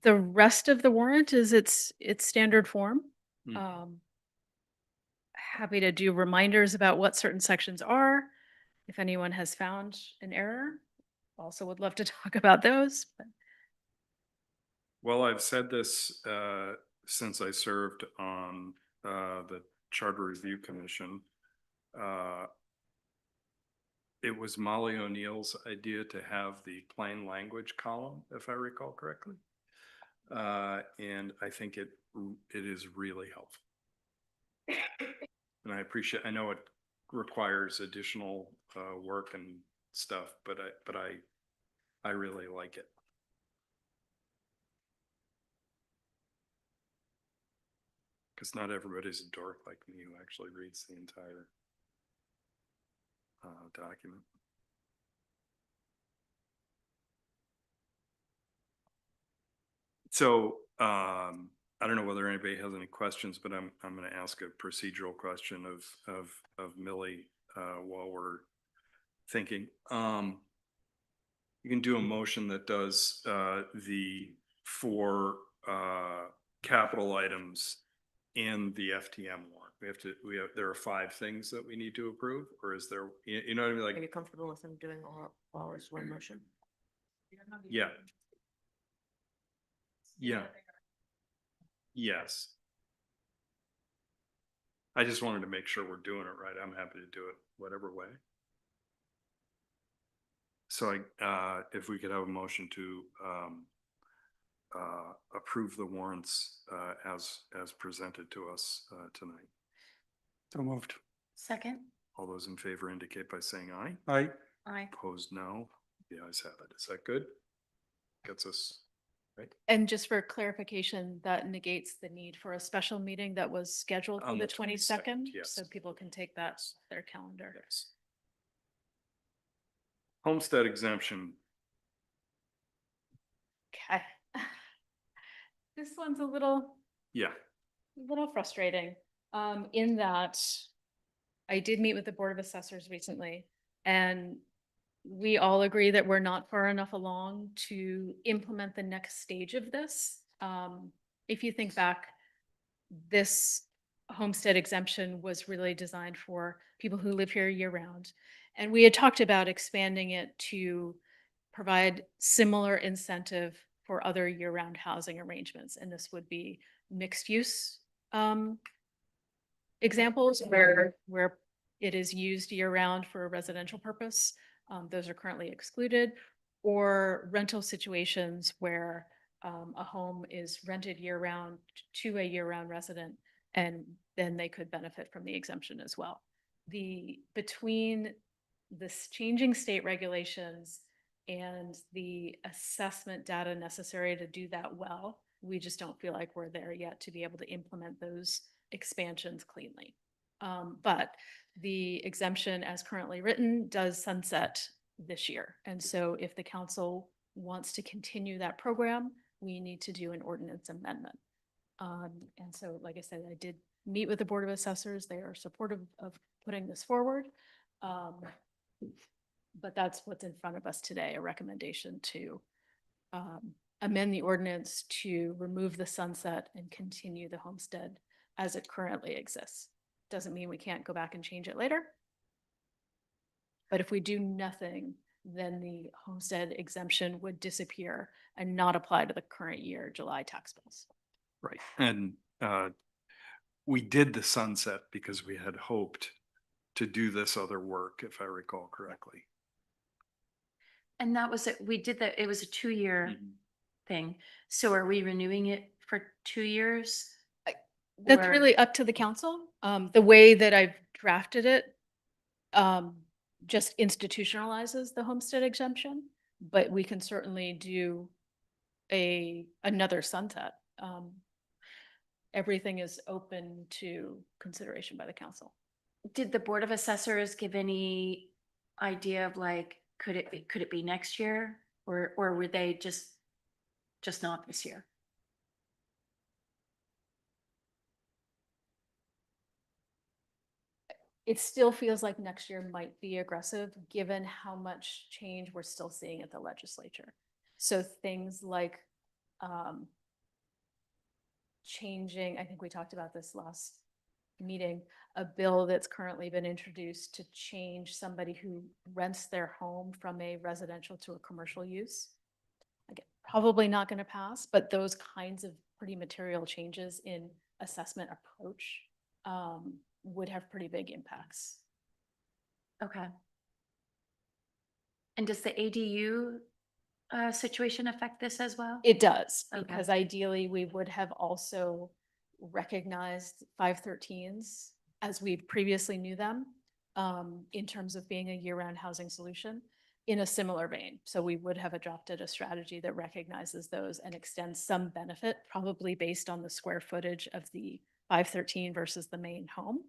Speaker 3: The rest of the warrant is its standard form.
Speaker 1: Hmm.
Speaker 3: Happy to do reminders about what certain sections are. If anyone has found an error, also would love to talk about those. But
Speaker 1: Well, I've said this since I served on the Charter Review Commission. It was Molly O'Neill's idea to have the plain language column, if I recall correctly. And I think it is really helpful. And I know it requires additional work and stuff, but I really like it. Because not everybody's a dork like me who actually reads the entire document. So I don't know whether anybody has any questions, but I'm going to ask a procedural question of Millie while we're thinking. You can do a motion that does the 4 capital items in the FTM warrant. There are 5 things that we need to approve, or is there, you know what I mean?
Speaker 6: Are you
Speaker 1: Like,
Speaker 6: comfortable with them doing all as one motion?
Speaker 1: yeah. Yeah. Yes. I just wanted to make sure we're doing it right. I'm happy to do it whatever way. So if we could have a motion to approve the warrants as presented to us tonight.
Speaker 5: So moved.
Speaker 4: Second?
Speaker 1: All those in favor indicate by saying aye.
Speaker 5: Aye.
Speaker 4: Aye.
Speaker 1: Opposed, no. The ayes have it. Is that good? Gets us right?
Speaker 3: And just for clarification, that negates the need for a special meeting that was scheduled for
Speaker 1: On
Speaker 3: the
Speaker 1: the
Speaker 3: 22nd.
Speaker 1: 22nd, yes.
Speaker 3: So people can take that to their calendar.
Speaker 1: Yes. Homestead exemption.
Speaker 3: Okay. This one's a little
Speaker 1: Yeah.
Speaker 3: frustrating, in that I did meet with the Board of Assessors recently, and we all agree that we're not far enough along to implement the next stage of this. If you think back, this homestead exemption was really designed for people who live here year round. And we had talked about expanding it to provide similar incentive for other year-round housing arrangements. And this would be mixed use examples where it is used year-round for a residential purpose. Those are currently excluded, or rental situations where a home is rented year-round to a year-round resident, and then they could benefit from the exemption as well. Between this changing state regulations and the assessment data necessary to do that well, we just don't feel like we're there yet to be able to implement those expansions cleanly. But the exemption as currently written does sunset this year. And so if the council wants to continue that program, we need to do an ordinance amendment. And so, like I said, I did meet with the Board of Assessors. They are supportive of putting this forward. But that's what's in front of us today, a recommendation to amend the ordinance to remove the sunset and continue the homestead as it currently exists. Doesn't mean we can't go back and change it later. But if we do nothing, then the homestead exemption would disappear and not apply to the current year July tax bills.
Speaker 1: Right. And we did the sunset because we had hoped to do this other work, if I recall correctly.
Speaker 4: And that was it. We did that. It was a 2-year
Speaker 1: Mhm.
Speaker 4: thing. So are we renewing it for 2 years?
Speaker 3: That's
Speaker 4: Or-
Speaker 3: really up to the council. The way that I've drafted it, just institutionalizes the homestead exemption, but we can certainly do another sunset. Everything is open to consideration by the council.
Speaker 4: Did the Board of Assessors give any idea of like, could it be next year? Or were they just not this year?
Speaker 3: It still feels like next year might be aggressive, given how much change we're still seeing at the legislature. So things like changing, I think we talked about this last meeting, a bill that's currently been introduced to change somebody who rents their home from a residential to a commercial use. Again, probably not going to pass, but those kinds of pretty material changes in assessment approach would have pretty big impacts.
Speaker 4: Okay. And does the ADU situation affect this as well?
Speaker 3: It does,
Speaker 4: Okay.
Speaker 3: because ideally we would have also recognized 513s as we previously knew them in terms of being a year-round housing solution in a similar vein. So we would have adopted a strategy that recognizes those and extends some benefit, probably based on the square footage of the 513 versus the main home.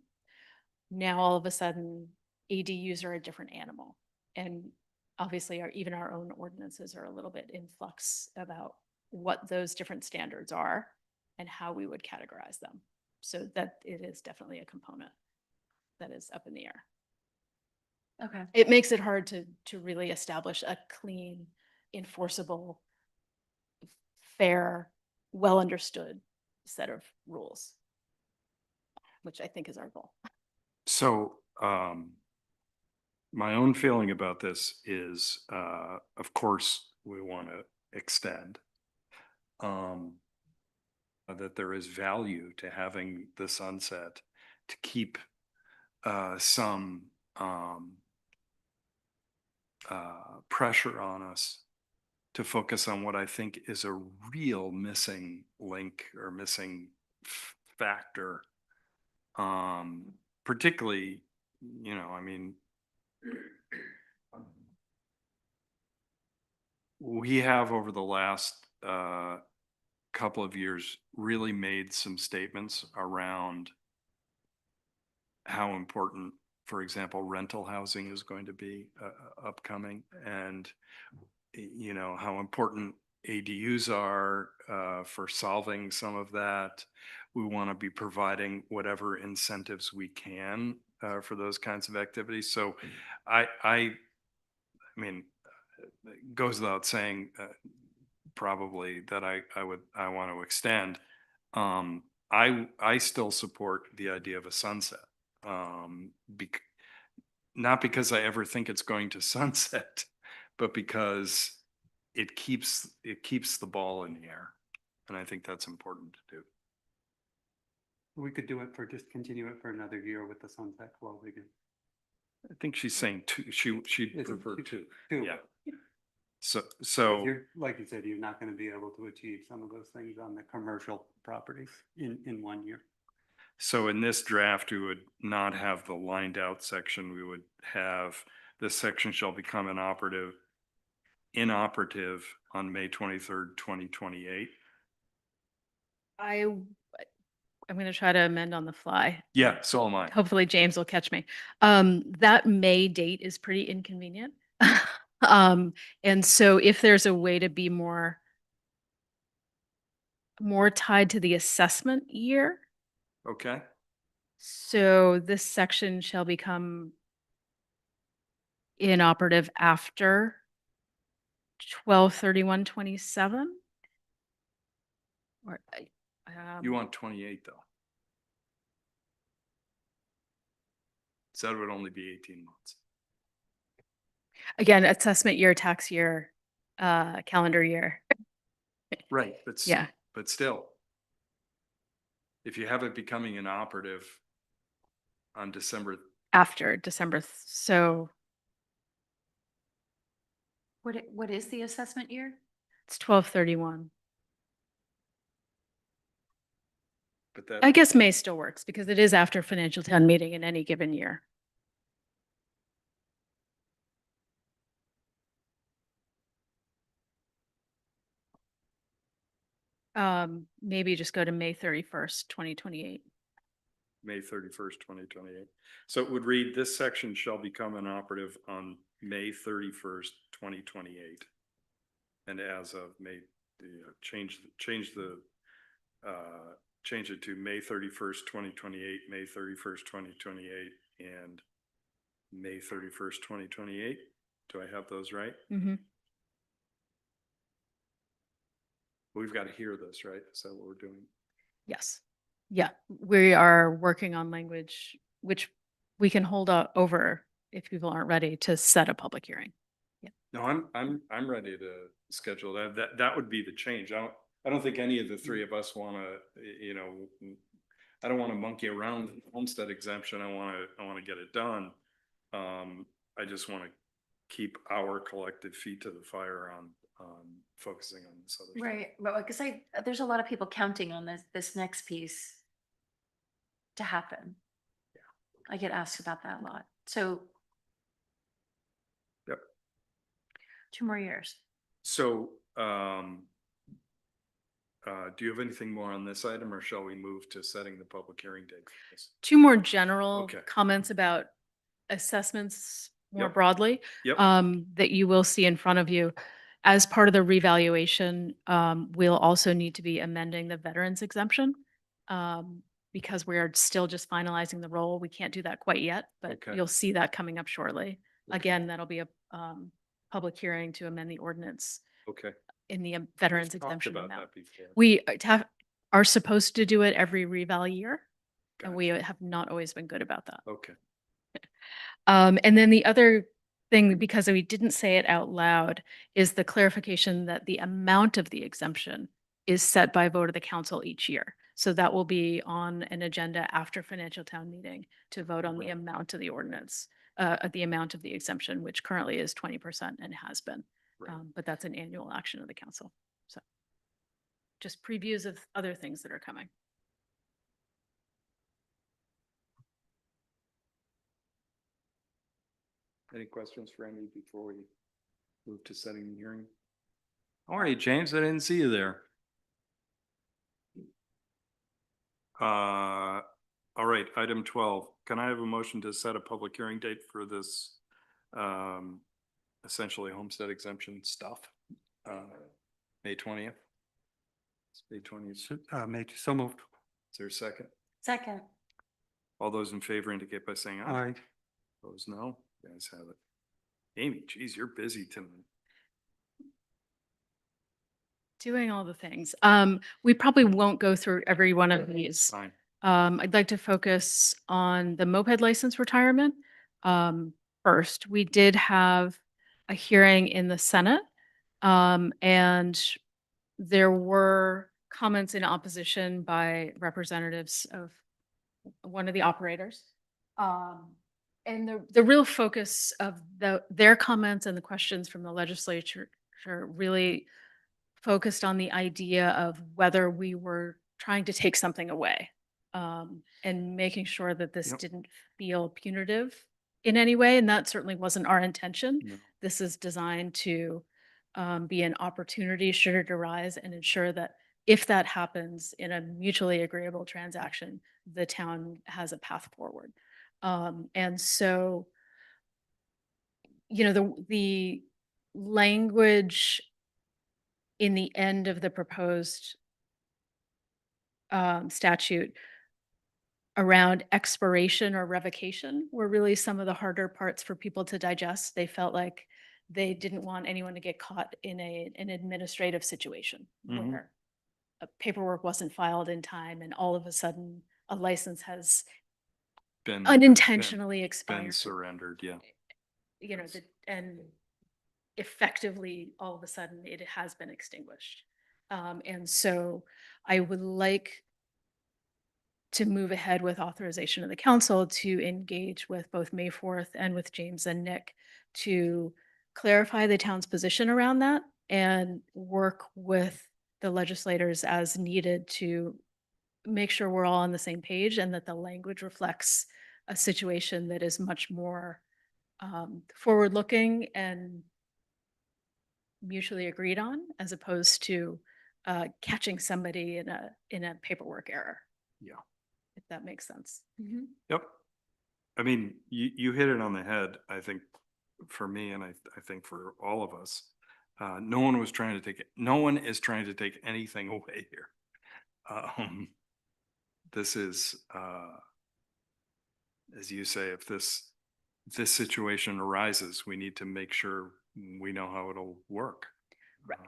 Speaker 3: Now, all of a sudden, ADUs are a different animal. And obviously, even our own ordinances are a little bit in flux about what those different standards are and how we would categorize them. So that it is definitely a component that is up in the air.
Speaker 4: Okay.
Speaker 3: It makes it hard to really establish a clean, enforceable, fair, well understood set of rules, which I think is our goal.
Speaker 1: So, my own feeling about this is, of course, we want to extend. That there is value to having the sunset to keep some pressure on us to focus on what I think is a real missing link or missing factor. Particularly, I mean, we have over the last couple of years really made some statements around how important, for example, rental housing is going to be upcoming, and how important ADUs are for solving some of that. We want to be providing whatever incentives we can for those kinds of activities. So I mean, it goes without saying probably that I want to extend. I still support the idea of a sunset. Not because I ever think it's going to sunset, but because it keeps the ball in the air. And I think that's important to do.
Speaker 5: We could do it just continue it for another year with the sunset clause again.
Speaker 1: I think she's saying two, she'd
Speaker 5: It's
Speaker 1: prefer
Speaker 5: two.
Speaker 1: two. Yeah. So,
Speaker 5: Like you said, you're not going to be able to achieve some of those things on the commercial properties in 1 year.
Speaker 1: So in this draft, we would not have the lined out section. We would have this section shall become inoperative on May 23rd, 2028.
Speaker 3: I'm going to try to amend on the fly.
Speaker 1: Yeah, so am I.
Speaker 3: Hopefully James will catch me. That May date is pretty inconvenient. And so if there's a way to be more tied to the assessment year,
Speaker 1: Okay.
Speaker 3: so this section shall become inoperative after 12/31/27. Or
Speaker 1: You want 28 though. So that would only be 18 months.
Speaker 3: again, assessment year, tax year, calendar year.
Speaker 1: Right.
Speaker 3: Yeah.
Speaker 1: But still, if you have it becoming inoperative on December,
Speaker 3: After December. So
Speaker 4: What is the assessment year?
Speaker 3: it's 12/31.
Speaker 1: But that.
Speaker 3: I guess May still works because it is after financial town meeting in any given year. Maybe just go to May 31st, 2028.
Speaker 1: May 31st, 2028. So it would read, this section shall become inoperative on May 31st, 2028. And as of May, change it to May 31st, 2028, May 31st, 2028, and May 31st, 2028. Do I have those right?
Speaker 3: Mhm.
Speaker 1: We've got to hear this, right? Is that what we're doing?
Speaker 3: Yes. Yeah, we are working on language, which we can hold over if people aren't ready to set a public hearing.
Speaker 1: No, I'm ready to schedule that. That would be the change. I don't think any of the three of us want to, I don't want to monkey around with the homestead exemption. I want to get it done. I just want to keep our collective feet to the fire on focusing on this other stuff.
Speaker 4: Right, but because there's a lot of people counting on this next piece to happen.
Speaker 1: Yeah.
Speaker 4: I get asked about that a lot. So.
Speaker 1: Yep.
Speaker 4: 2 more years.
Speaker 1: So, do you have anything more on this item, or shall we move to setting the public hearing date for this?
Speaker 3: 2 more general
Speaker 1: Okay.
Speaker 3: comments about assessments more
Speaker 1: Yep.
Speaker 3: broadly.
Speaker 1: Yep.
Speaker 3: That you will see in front of you. As part of the revaluation, we'll also need to be amending the veterans exemption. Because we are still just finalizing the role. We can't do that quite yet, but
Speaker 1: Okay.
Speaker 3: you'll see that coming up shortly.
Speaker 1: Okay.
Speaker 3: Again, that'll be a public hearing to amend the ordinance
Speaker 1: Okay.
Speaker 3: in the veterans
Speaker 1: We've talked
Speaker 3: exemption
Speaker 1: about
Speaker 3: amount.
Speaker 1: that before.
Speaker 3: We are supposed to do it every reval year, and we
Speaker 1: Gotcha.
Speaker 3: have not always been good about that.
Speaker 1: Okay.
Speaker 3: And then the other thing, because we didn't say it out loud, is the clarification that the amount of the exemption is set by vote of the council each year. So that will be on an agenda after financial town meeting to vote on the
Speaker 1: Right.
Speaker 3: amount of the ordinance, the amount of the exemption, which currently is 20% and has been.
Speaker 1: Right.
Speaker 3: But that's an annual action of the council. So just previews of other things that are coming.
Speaker 1: Any questions for Amy before we move to setting the hearing? All right, James, I didn't see you there. All right, item 12. Can I have a motion to set a public hearing date for this essentially homestead exemption stuff? May 20th? It's May 20th.
Speaker 5: So moved.
Speaker 1: Is there a second?
Speaker 4: Second.
Speaker 1: All those in favor indicate by saying
Speaker 5: All
Speaker 1: aye.
Speaker 5: right.
Speaker 1: Opposed, no. You guys have it. Amy, geez, you're busy tonight.
Speaker 3: Doing all the things. We probably won't go through every one of these.
Speaker 1: Fine.
Speaker 3: I'd like to focus on the moped license retirement. First, we did have a hearing in the Senate. And there were comments in opposition by representatives of one of the operators. And the real focus of their comments and the questions from the legislature really focused on the idea of whether we were trying to take something away, and making sure that this
Speaker 1: Yep.
Speaker 3: didn't feel punitive in any way. And that certainly wasn't our intention.
Speaker 1: No.
Speaker 3: This is designed to be an opportunity should it arise, and ensure that if that happens in a mutually agreeable transaction, the town has a path forward. And so, the language in the end of the proposed statute around expiration or revocation were really some of the harder parts for people to digest. They felt like they didn't want anyone to get caught in an administrative situation
Speaker 1: Mhm.
Speaker 3: where paperwork wasn't filed in time and all of a sudden a license has
Speaker 1: Been
Speaker 3: unintentionally
Speaker 1: been
Speaker 3: expired.
Speaker 1: surrendered, yeah.
Speaker 3: And effectively, all of a sudden, it has been extinguished. And so I would like to move ahead with authorization of the council to engage with both May 4th and with James and Nick to clarify the town's position around that and work with the legislators as needed to make sure we're all on the same page and that the language reflects a situation that is much more forward-looking and mutually agreed on, as opposed to catching somebody in a paperwork error.
Speaker 1: Yeah.
Speaker 3: If that makes sense.
Speaker 1: Yep. I mean, you hit it on the head, I think, for me, and I think for all of us. No one is trying to take anything away here. This is, as you say, if this situation arises, we need to make sure we know how it'll work.
Speaker 3: Right.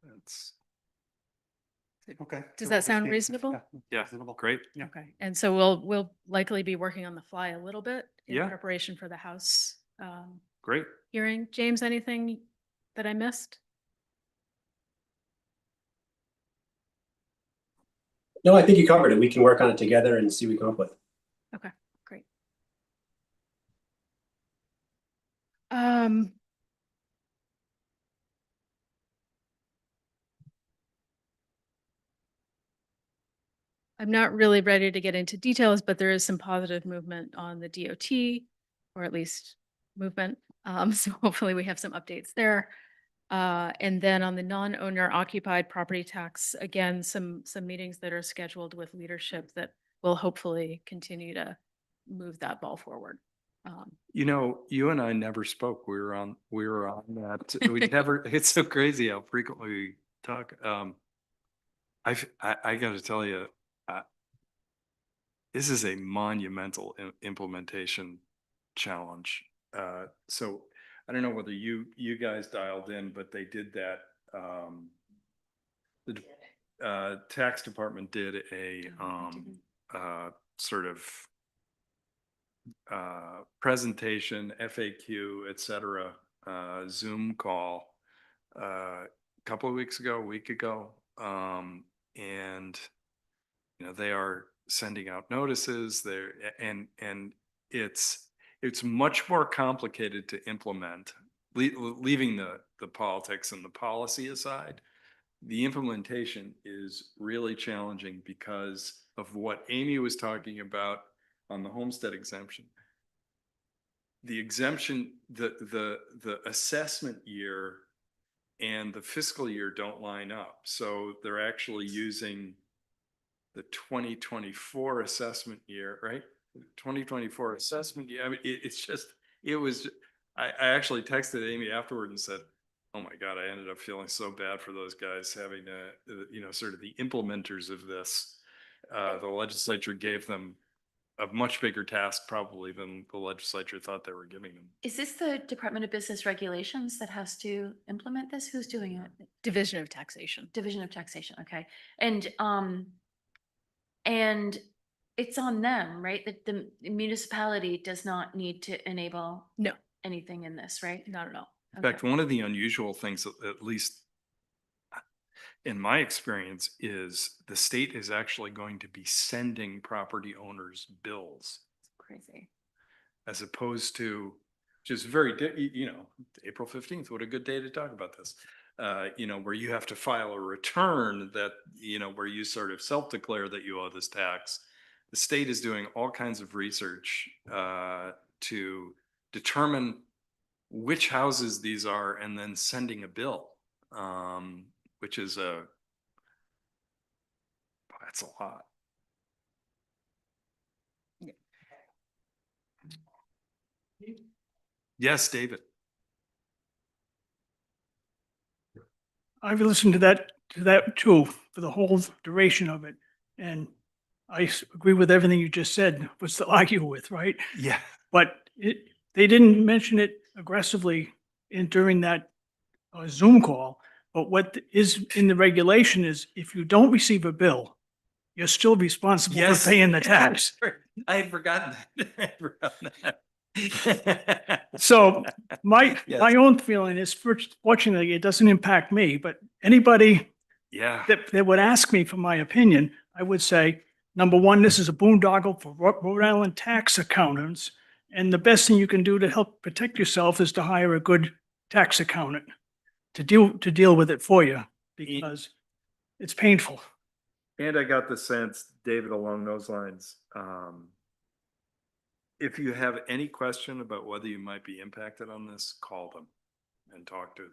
Speaker 1: That's,
Speaker 5: Okay.
Speaker 3: Does
Speaker 5: So
Speaker 3: that
Speaker 5: we'll
Speaker 3: sound
Speaker 5: just
Speaker 3: reasonable?
Speaker 1: yeah,
Speaker 5: Reasonable.
Speaker 1: great.
Speaker 5: Yeah.
Speaker 3: Okay, and so we'll likely be working on the fly a little bit in
Speaker 1: Yeah.
Speaker 3: preparation for the House
Speaker 1: Great.
Speaker 3: hearing. James, anything that I missed?
Speaker 11: No, I think you covered it. We can work on it together and see what we come up with.
Speaker 3: Okay, great. Um, I'm not really ready to get into details, but there is some positive movement on the DOT, or at least movement. So hopefully we have some updates there. And then on the non-owner occupied property tax, again, some meetings that are scheduled with leadership that will hopefully continue to move that ball forward.
Speaker 1: You know, you and I never spoke. We were on that. We never, it's so crazy how frequently we talk. I gotta tell you, this is a monumental implementation challenge. So I don't know whether you guys dialed in, but they did that. The tax department did a sort of presentation, FAQ, et cetera, Zoom call a couple of weeks ago, a week ago. And you know, they are sending out notices there, and it's much more complicated to implement, leaving the politics and the policy aside. The implementation is really challenging because of what Amy was talking about on the homestead exemption. The exemption, the assessment year and the fiscal year don't line up. So they're actually using the 2024 assessment year, right? 2024 assessment year. I mean, I actually texted Amy afterward and said, oh my God, I ended up feeling so bad for those guys having to, you know, sort of the implementers of this. The legislature gave them a much bigger task probably than the legislature thought they were giving them.
Speaker 4: Is this the Department of Business Regulations that has to implement this? Who's doing it?
Speaker 3: Division of Taxation.
Speaker 4: Division of Taxation, okay. And it's on them, right? That the municipality does not need to enable
Speaker 3: No,
Speaker 4: anything in this, right?
Speaker 3: not at all.
Speaker 1: In fact, one of the unusual things, at least in my experience, is the state is actually going to be sending property owners bills
Speaker 4: Crazy.
Speaker 1: as opposed to just very, you know, April 15th, what a good day to talk about this. You know, where you have to file a return that, you know, where you sort of self-declare that you owe this tax. The state is doing all kinds of research to determine which houses these are and then sending a bill, which is that's a lot.
Speaker 3: Yeah.
Speaker 1: Yes, David.
Speaker 10: I've listened to that too for the whole duration of it. And I agree with everything you just said. What's to argue with, right?
Speaker 1: Yeah.
Speaker 10: But they didn't mention it aggressively during that Zoom call. But what is in the regulation is if you don't receive a bill, you're still responsible
Speaker 1: Yes.
Speaker 10: for paying the tax.
Speaker 1: I had forgotten that. I had forgotten that.
Speaker 10: So my
Speaker 1: Yes.
Speaker 10: own feeling is, fortunately, it doesn't impact me, but anybody
Speaker 1: Yeah.
Speaker 10: that would ask me for my opinion, I would say, number one, this is a boondoggle for Rhode Island tax accountants. And the best thing you can do to help protect yourself is to hire a good tax accountant to deal with it for you, because it's painful.
Speaker 1: And I got the sense David, along those lines, if you have any question about whether you might be impacted on this, call them and talk to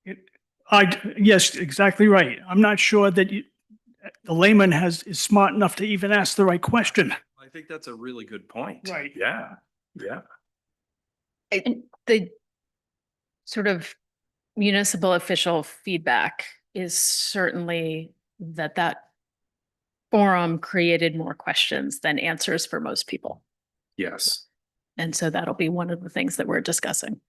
Speaker 1: them.
Speaker 10: Yes, exactly right. I'm not sure that the layman is smart enough to even ask the right question.
Speaker 1: I think that's a really good point.
Speaker 10: Right.
Speaker 1: Yeah, yeah.
Speaker 3: The sort of municipal official feedback is certainly that forum created more questions than answers for most people.
Speaker 1: Yes.
Speaker 3: And so that'll be one of the things that we're discussing.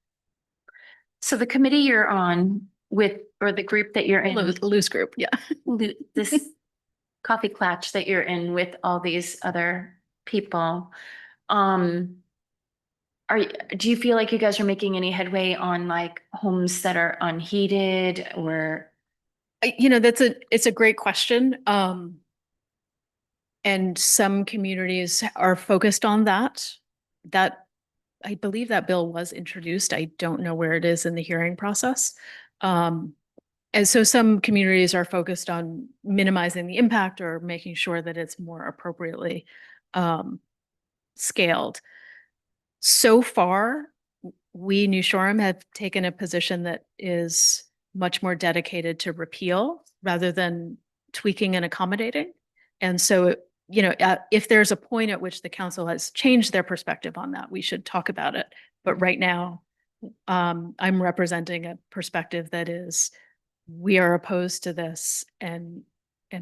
Speaker 4: So the committee you're on with, or the group that you're in,
Speaker 3: Loose group, yeah.
Speaker 4: this coffee clatch that you're in with all these other people, do you feel like you guys are making any headway on like homes that are unheated or?
Speaker 3: It's a great question. And some communities are focused on that. I believe that bill was introduced. I don't know where it is in the hearing process. And so some communities are focused on minimizing the impact or making sure that it's more appropriately scaled. So far, we, New Shoreham, have taken a position that is much more dedicated to repeal rather than tweaking and accommodating. And so, if there's a point at which the council has changed their perspective on that, we should talk about it. But right now, I'm representing a perspective that is, we are opposed to this, and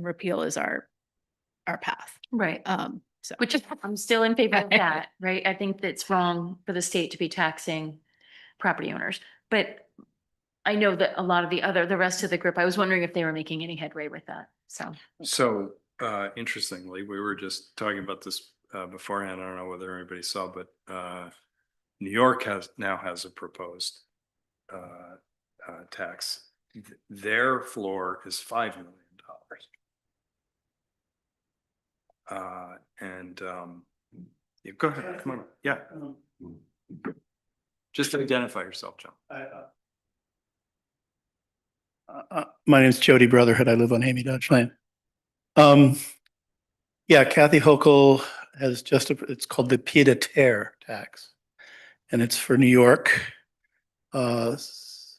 Speaker 3: repeal is our path.
Speaker 4: Right.
Speaker 3: So
Speaker 4: Which is, I'm still in favor of that, right? I think that's wrong for the state to be taxing property owners. But I know that a lot of the rest of the group, I was wondering if they were making any headway with that, so.
Speaker 1: So, interestingly, we were just talking about this beforehand. I don't know whether anybody saw, but New York now has a proposed tax. Their floor is $5 million. Yeah, go ahead, come on, yeah. Just identify yourself, John.
Speaker 12: My name is Jody Brotherhood. I live on Amy Dodge Lane. Yeah, Kathy Hochul has it's called the pied-à-terre tax. And it's for New York,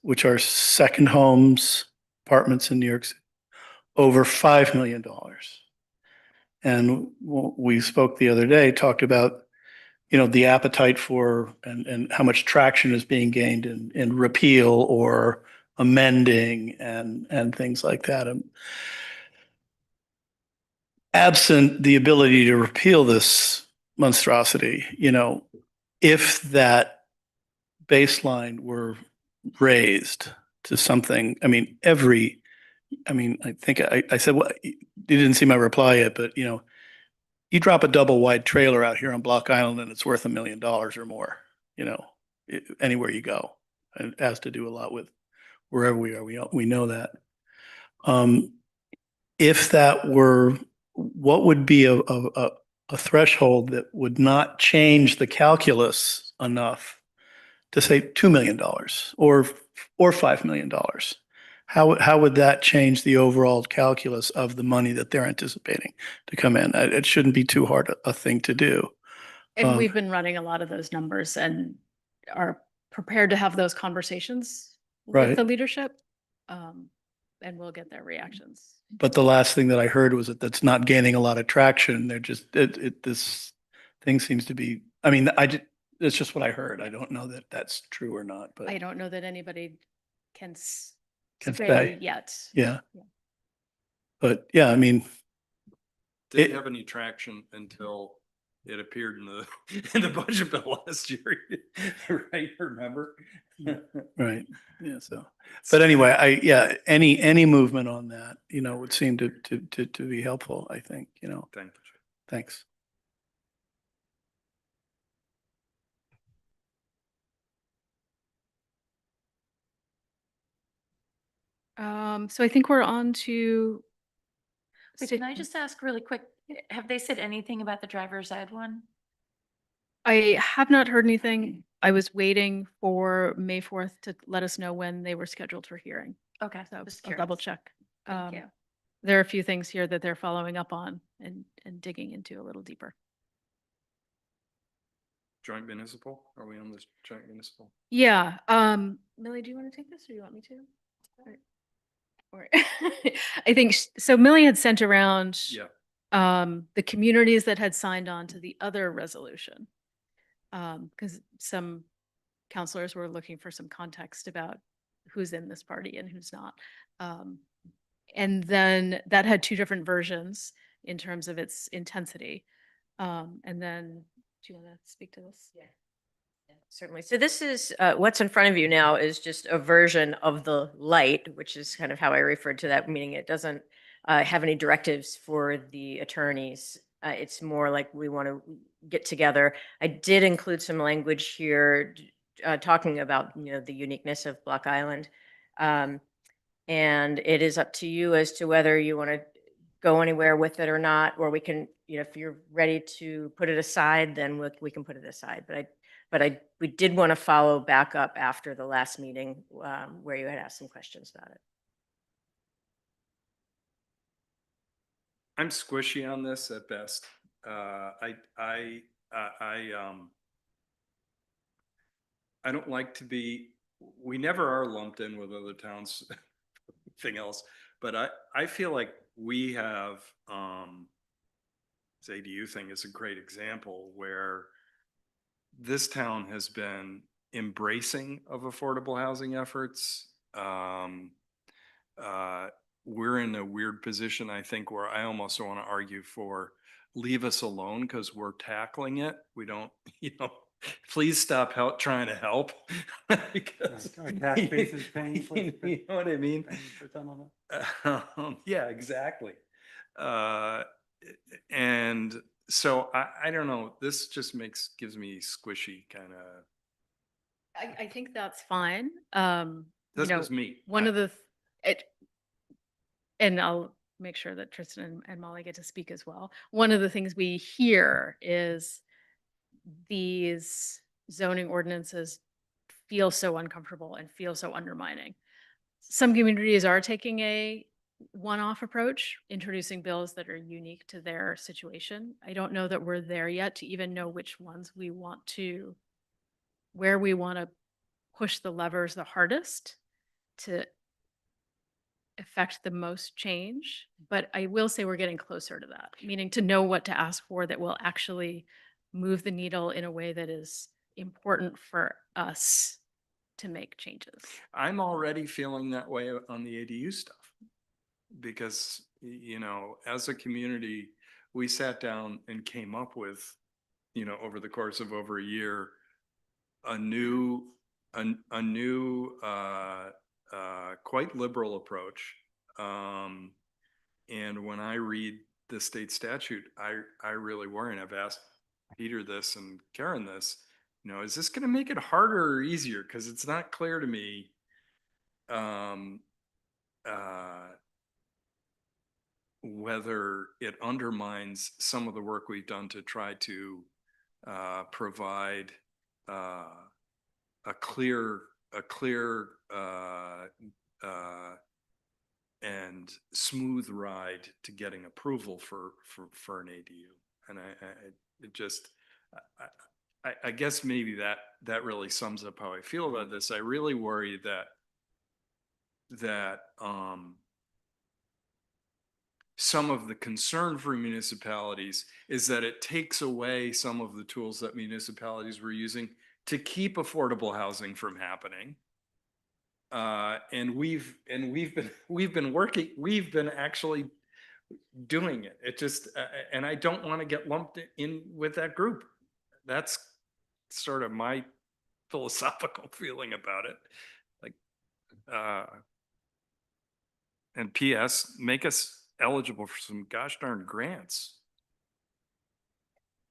Speaker 12: which are second homes, apartments in New York City, over $5 million. And we spoke the other day, talked about, the appetite for and how much traction is being gained in repeal or amending and things like that. Absent the ability to repeal this monstrosity, if that baseline were raised to something, I think I said, well, you didn't see my reply yet, but you drop a double wide trailer out here on Block Island and it's worth $1 million or more, anywhere you go. It has to do a lot with wherever we are. We know that. If that were, what would be a threshold that would not change the calculus enough to say $2 million or $5 million? How would that change the overall calculus of the money that they're anticipating to come in? It shouldn't be too hard a thing to do.
Speaker 3: And we've been running a lot of those numbers and are prepared to have those conversations with
Speaker 12: Right.
Speaker 3: the leadership. And we'll get their reactions.
Speaker 12: But the last thing that I heard was that that's not gaining a lot of traction. They're just, this thing seems to be, it's just what I heard. I don't know that that's true or not, but
Speaker 3: I don't know that anybody can
Speaker 12: Can
Speaker 3: say
Speaker 12: say.
Speaker 3: yet.
Speaker 12: yeah.
Speaker 3: Yeah.
Speaker 12: But yeah,
Speaker 1: Didn't have any traction until it appeared in the budget bill last year, right? Remember?
Speaker 12: right. Yeah. So, but anyway, any movement on that, would seem to be helpful, I think,
Speaker 1: Thank you.
Speaker 12: thanks.
Speaker 3: So I think we're on to.
Speaker 4: Wait, can I just ask really quick, have they said anything about the driver's ed one?
Speaker 3: I have not heard anything. I was waiting for May 4th to let us know when they were scheduled for hearing.
Speaker 4: Okay.
Speaker 3: So
Speaker 4: just
Speaker 3: I'll double
Speaker 4: curious.
Speaker 3: check.
Speaker 4: Thank you.
Speaker 3: there are a few things here that they're following up on and digging into a little deeper.
Speaker 1: Joint municipal? Are we on this joint municipal?
Speaker 3: Yeah, Millie, do you want to take this or you want me to? Or I think, so Millie had sent around
Speaker 1: Yeah.
Speaker 3: the communities that had signed on to the other resolution. Because some counselors were looking for some context about who's in this party and who's not. And then that had two different versions in terms of its intensity. And then, do you want to speak to this?
Speaker 6: Yeah. Certainly. So this is, what's in front of you now is just a version of the light, which is kind of how I referred to that, meaning it doesn't have any directives for the attorneys. It's more like we want to get together. I did include some language here talking about, the uniqueness of Block Island. And it is up to you as to whether you want to go anywhere with it or not, or we can, if you're ready to put it aside, then we can put it aside. We did want to follow back up after the last meeting where you had asked some questions about it.
Speaker 1: I'm squishy on this at best. I don't like to be, we never are lumped in with other towns, thing else, but I feel like we have, this ADU thing is a great example where this town has been embracing of affordable housing efforts. We're in a weird position, I think, where I almost want to argue for leave us alone because we're tackling it. We don't, please stop trying to help. Because,
Speaker 5: Our tax base is paying for
Speaker 1: you know what I mean?
Speaker 5: paying for some of it.
Speaker 1: Yeah, exactly. And so I don't know, this just gives me squishy kind of.
Speaker 3: I think that's fine.
Speaker 1: That's just me.
Speaker 3: One of the, and I'll make sure that Tristan and Molly get to speak as well. One of the things we hear is these zoning ordinances feel so uncomfortable and feel so undermining. Some communities are taking a one-off approach, introducing bills that are unique to their situation. I don't know that we're there yet to even know which ones we want to, where we want to push the levers the hardest to affect the most change. But I will say we're getting closer to that, meaning to know what to ask for that will actually move the needle in a way that is important for us to make changes.
Speaker 1: I'm already feeling that way on the ADU stuff because, as a community, we sat down and came up with, over the course of over a year, a new, quite liberal approach. And when I read the state statute, I really worry, and I've asked Peter this and Karen this, is this going to make it harder or easier? Because it's not clear to me whether it undermines some of the work we've done to try to provide a clear and smooth ride to getting approval for an ADU. And I guess maybe that really sums up how I feel about this. I really worry that some of the concern for municipalities is that it takes away some of the tools that municipalities were using to keep affordable housing from happening. And we've been actually doing it. It just, and I don't want to get lumped in with that group. That's sort of my philosophical feeling about it. And PS, make us eligible for some gosh darn grants.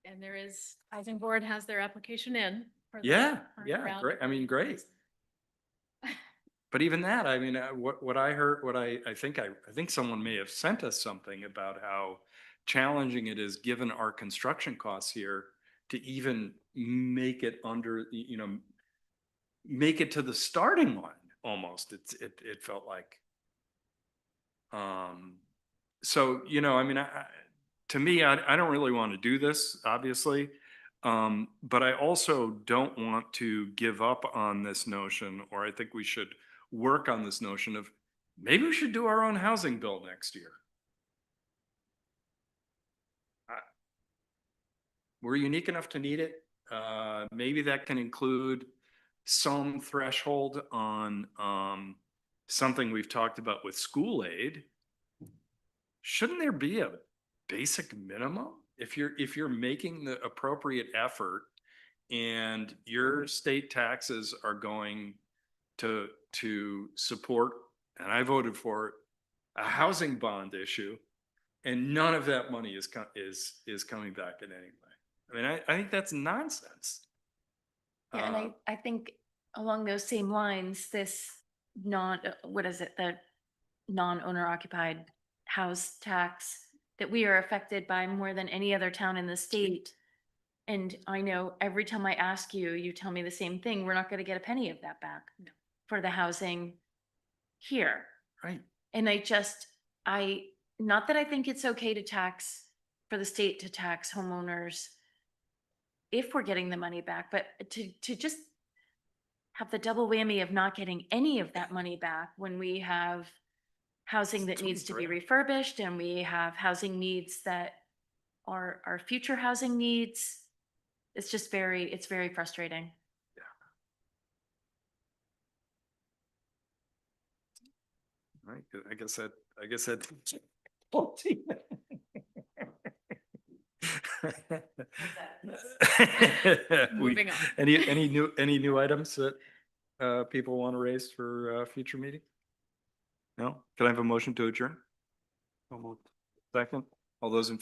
Speaker 3: And there is, Housing Board has their application in. For the
Speaker 1: Yeah,
Speaker 3: current
Speaker 1: yeah,
Speaker 3: round
Speaker 1: great.
Speaker 3: of
Speaker 1: I mean, great.
Speaker 3: grants.
Speaker 1: But even that, I mean, what I heard, I think someone may have sent us something about how challenging it is, given our construction costs here, to even make it make it to the starting line almost. It felt like. so, you know, I mean, to me, I don't really want to do this, obviously. But I also don't want to give up on this notion, or I think we should work on this notion of maybe we should do our own housing bill next year. We're unique enough to need it. Maybe that can include some threshold on something we've talked about with school aid. Shouldn't there be a basic minimum? If you're making the appropriate effort and your state taxes are going to support, and I voted for it, a housing bond issue, and none of that money is coming back in any way. I mean, I think that's nonsense.
Speaker 4: Yeah, and I think along those same lines, this the non-owner occupied house tax, that we are affected by more than any other town in the state. And I know every time I ask you, you tell me the same thing. We're not going to get a penny of that back for the housing here.
Speaker 1: Right.
Speaker 4: And not that I think it's okay to tax, for the state to tax homeowners if we're getting the money back, but to just have the double whammy of not getting any of that money back when we have housing that needs to be refurbished and we have housing needs that are our future housing needs. It's very frustrating.
Speaker 1: Right. I guess that.
Speaker 3: Moving on.
Speaker 1: Any new items that people want to raise for future meeting? No? Can I have a motion to adjourn? Second? All those in favor?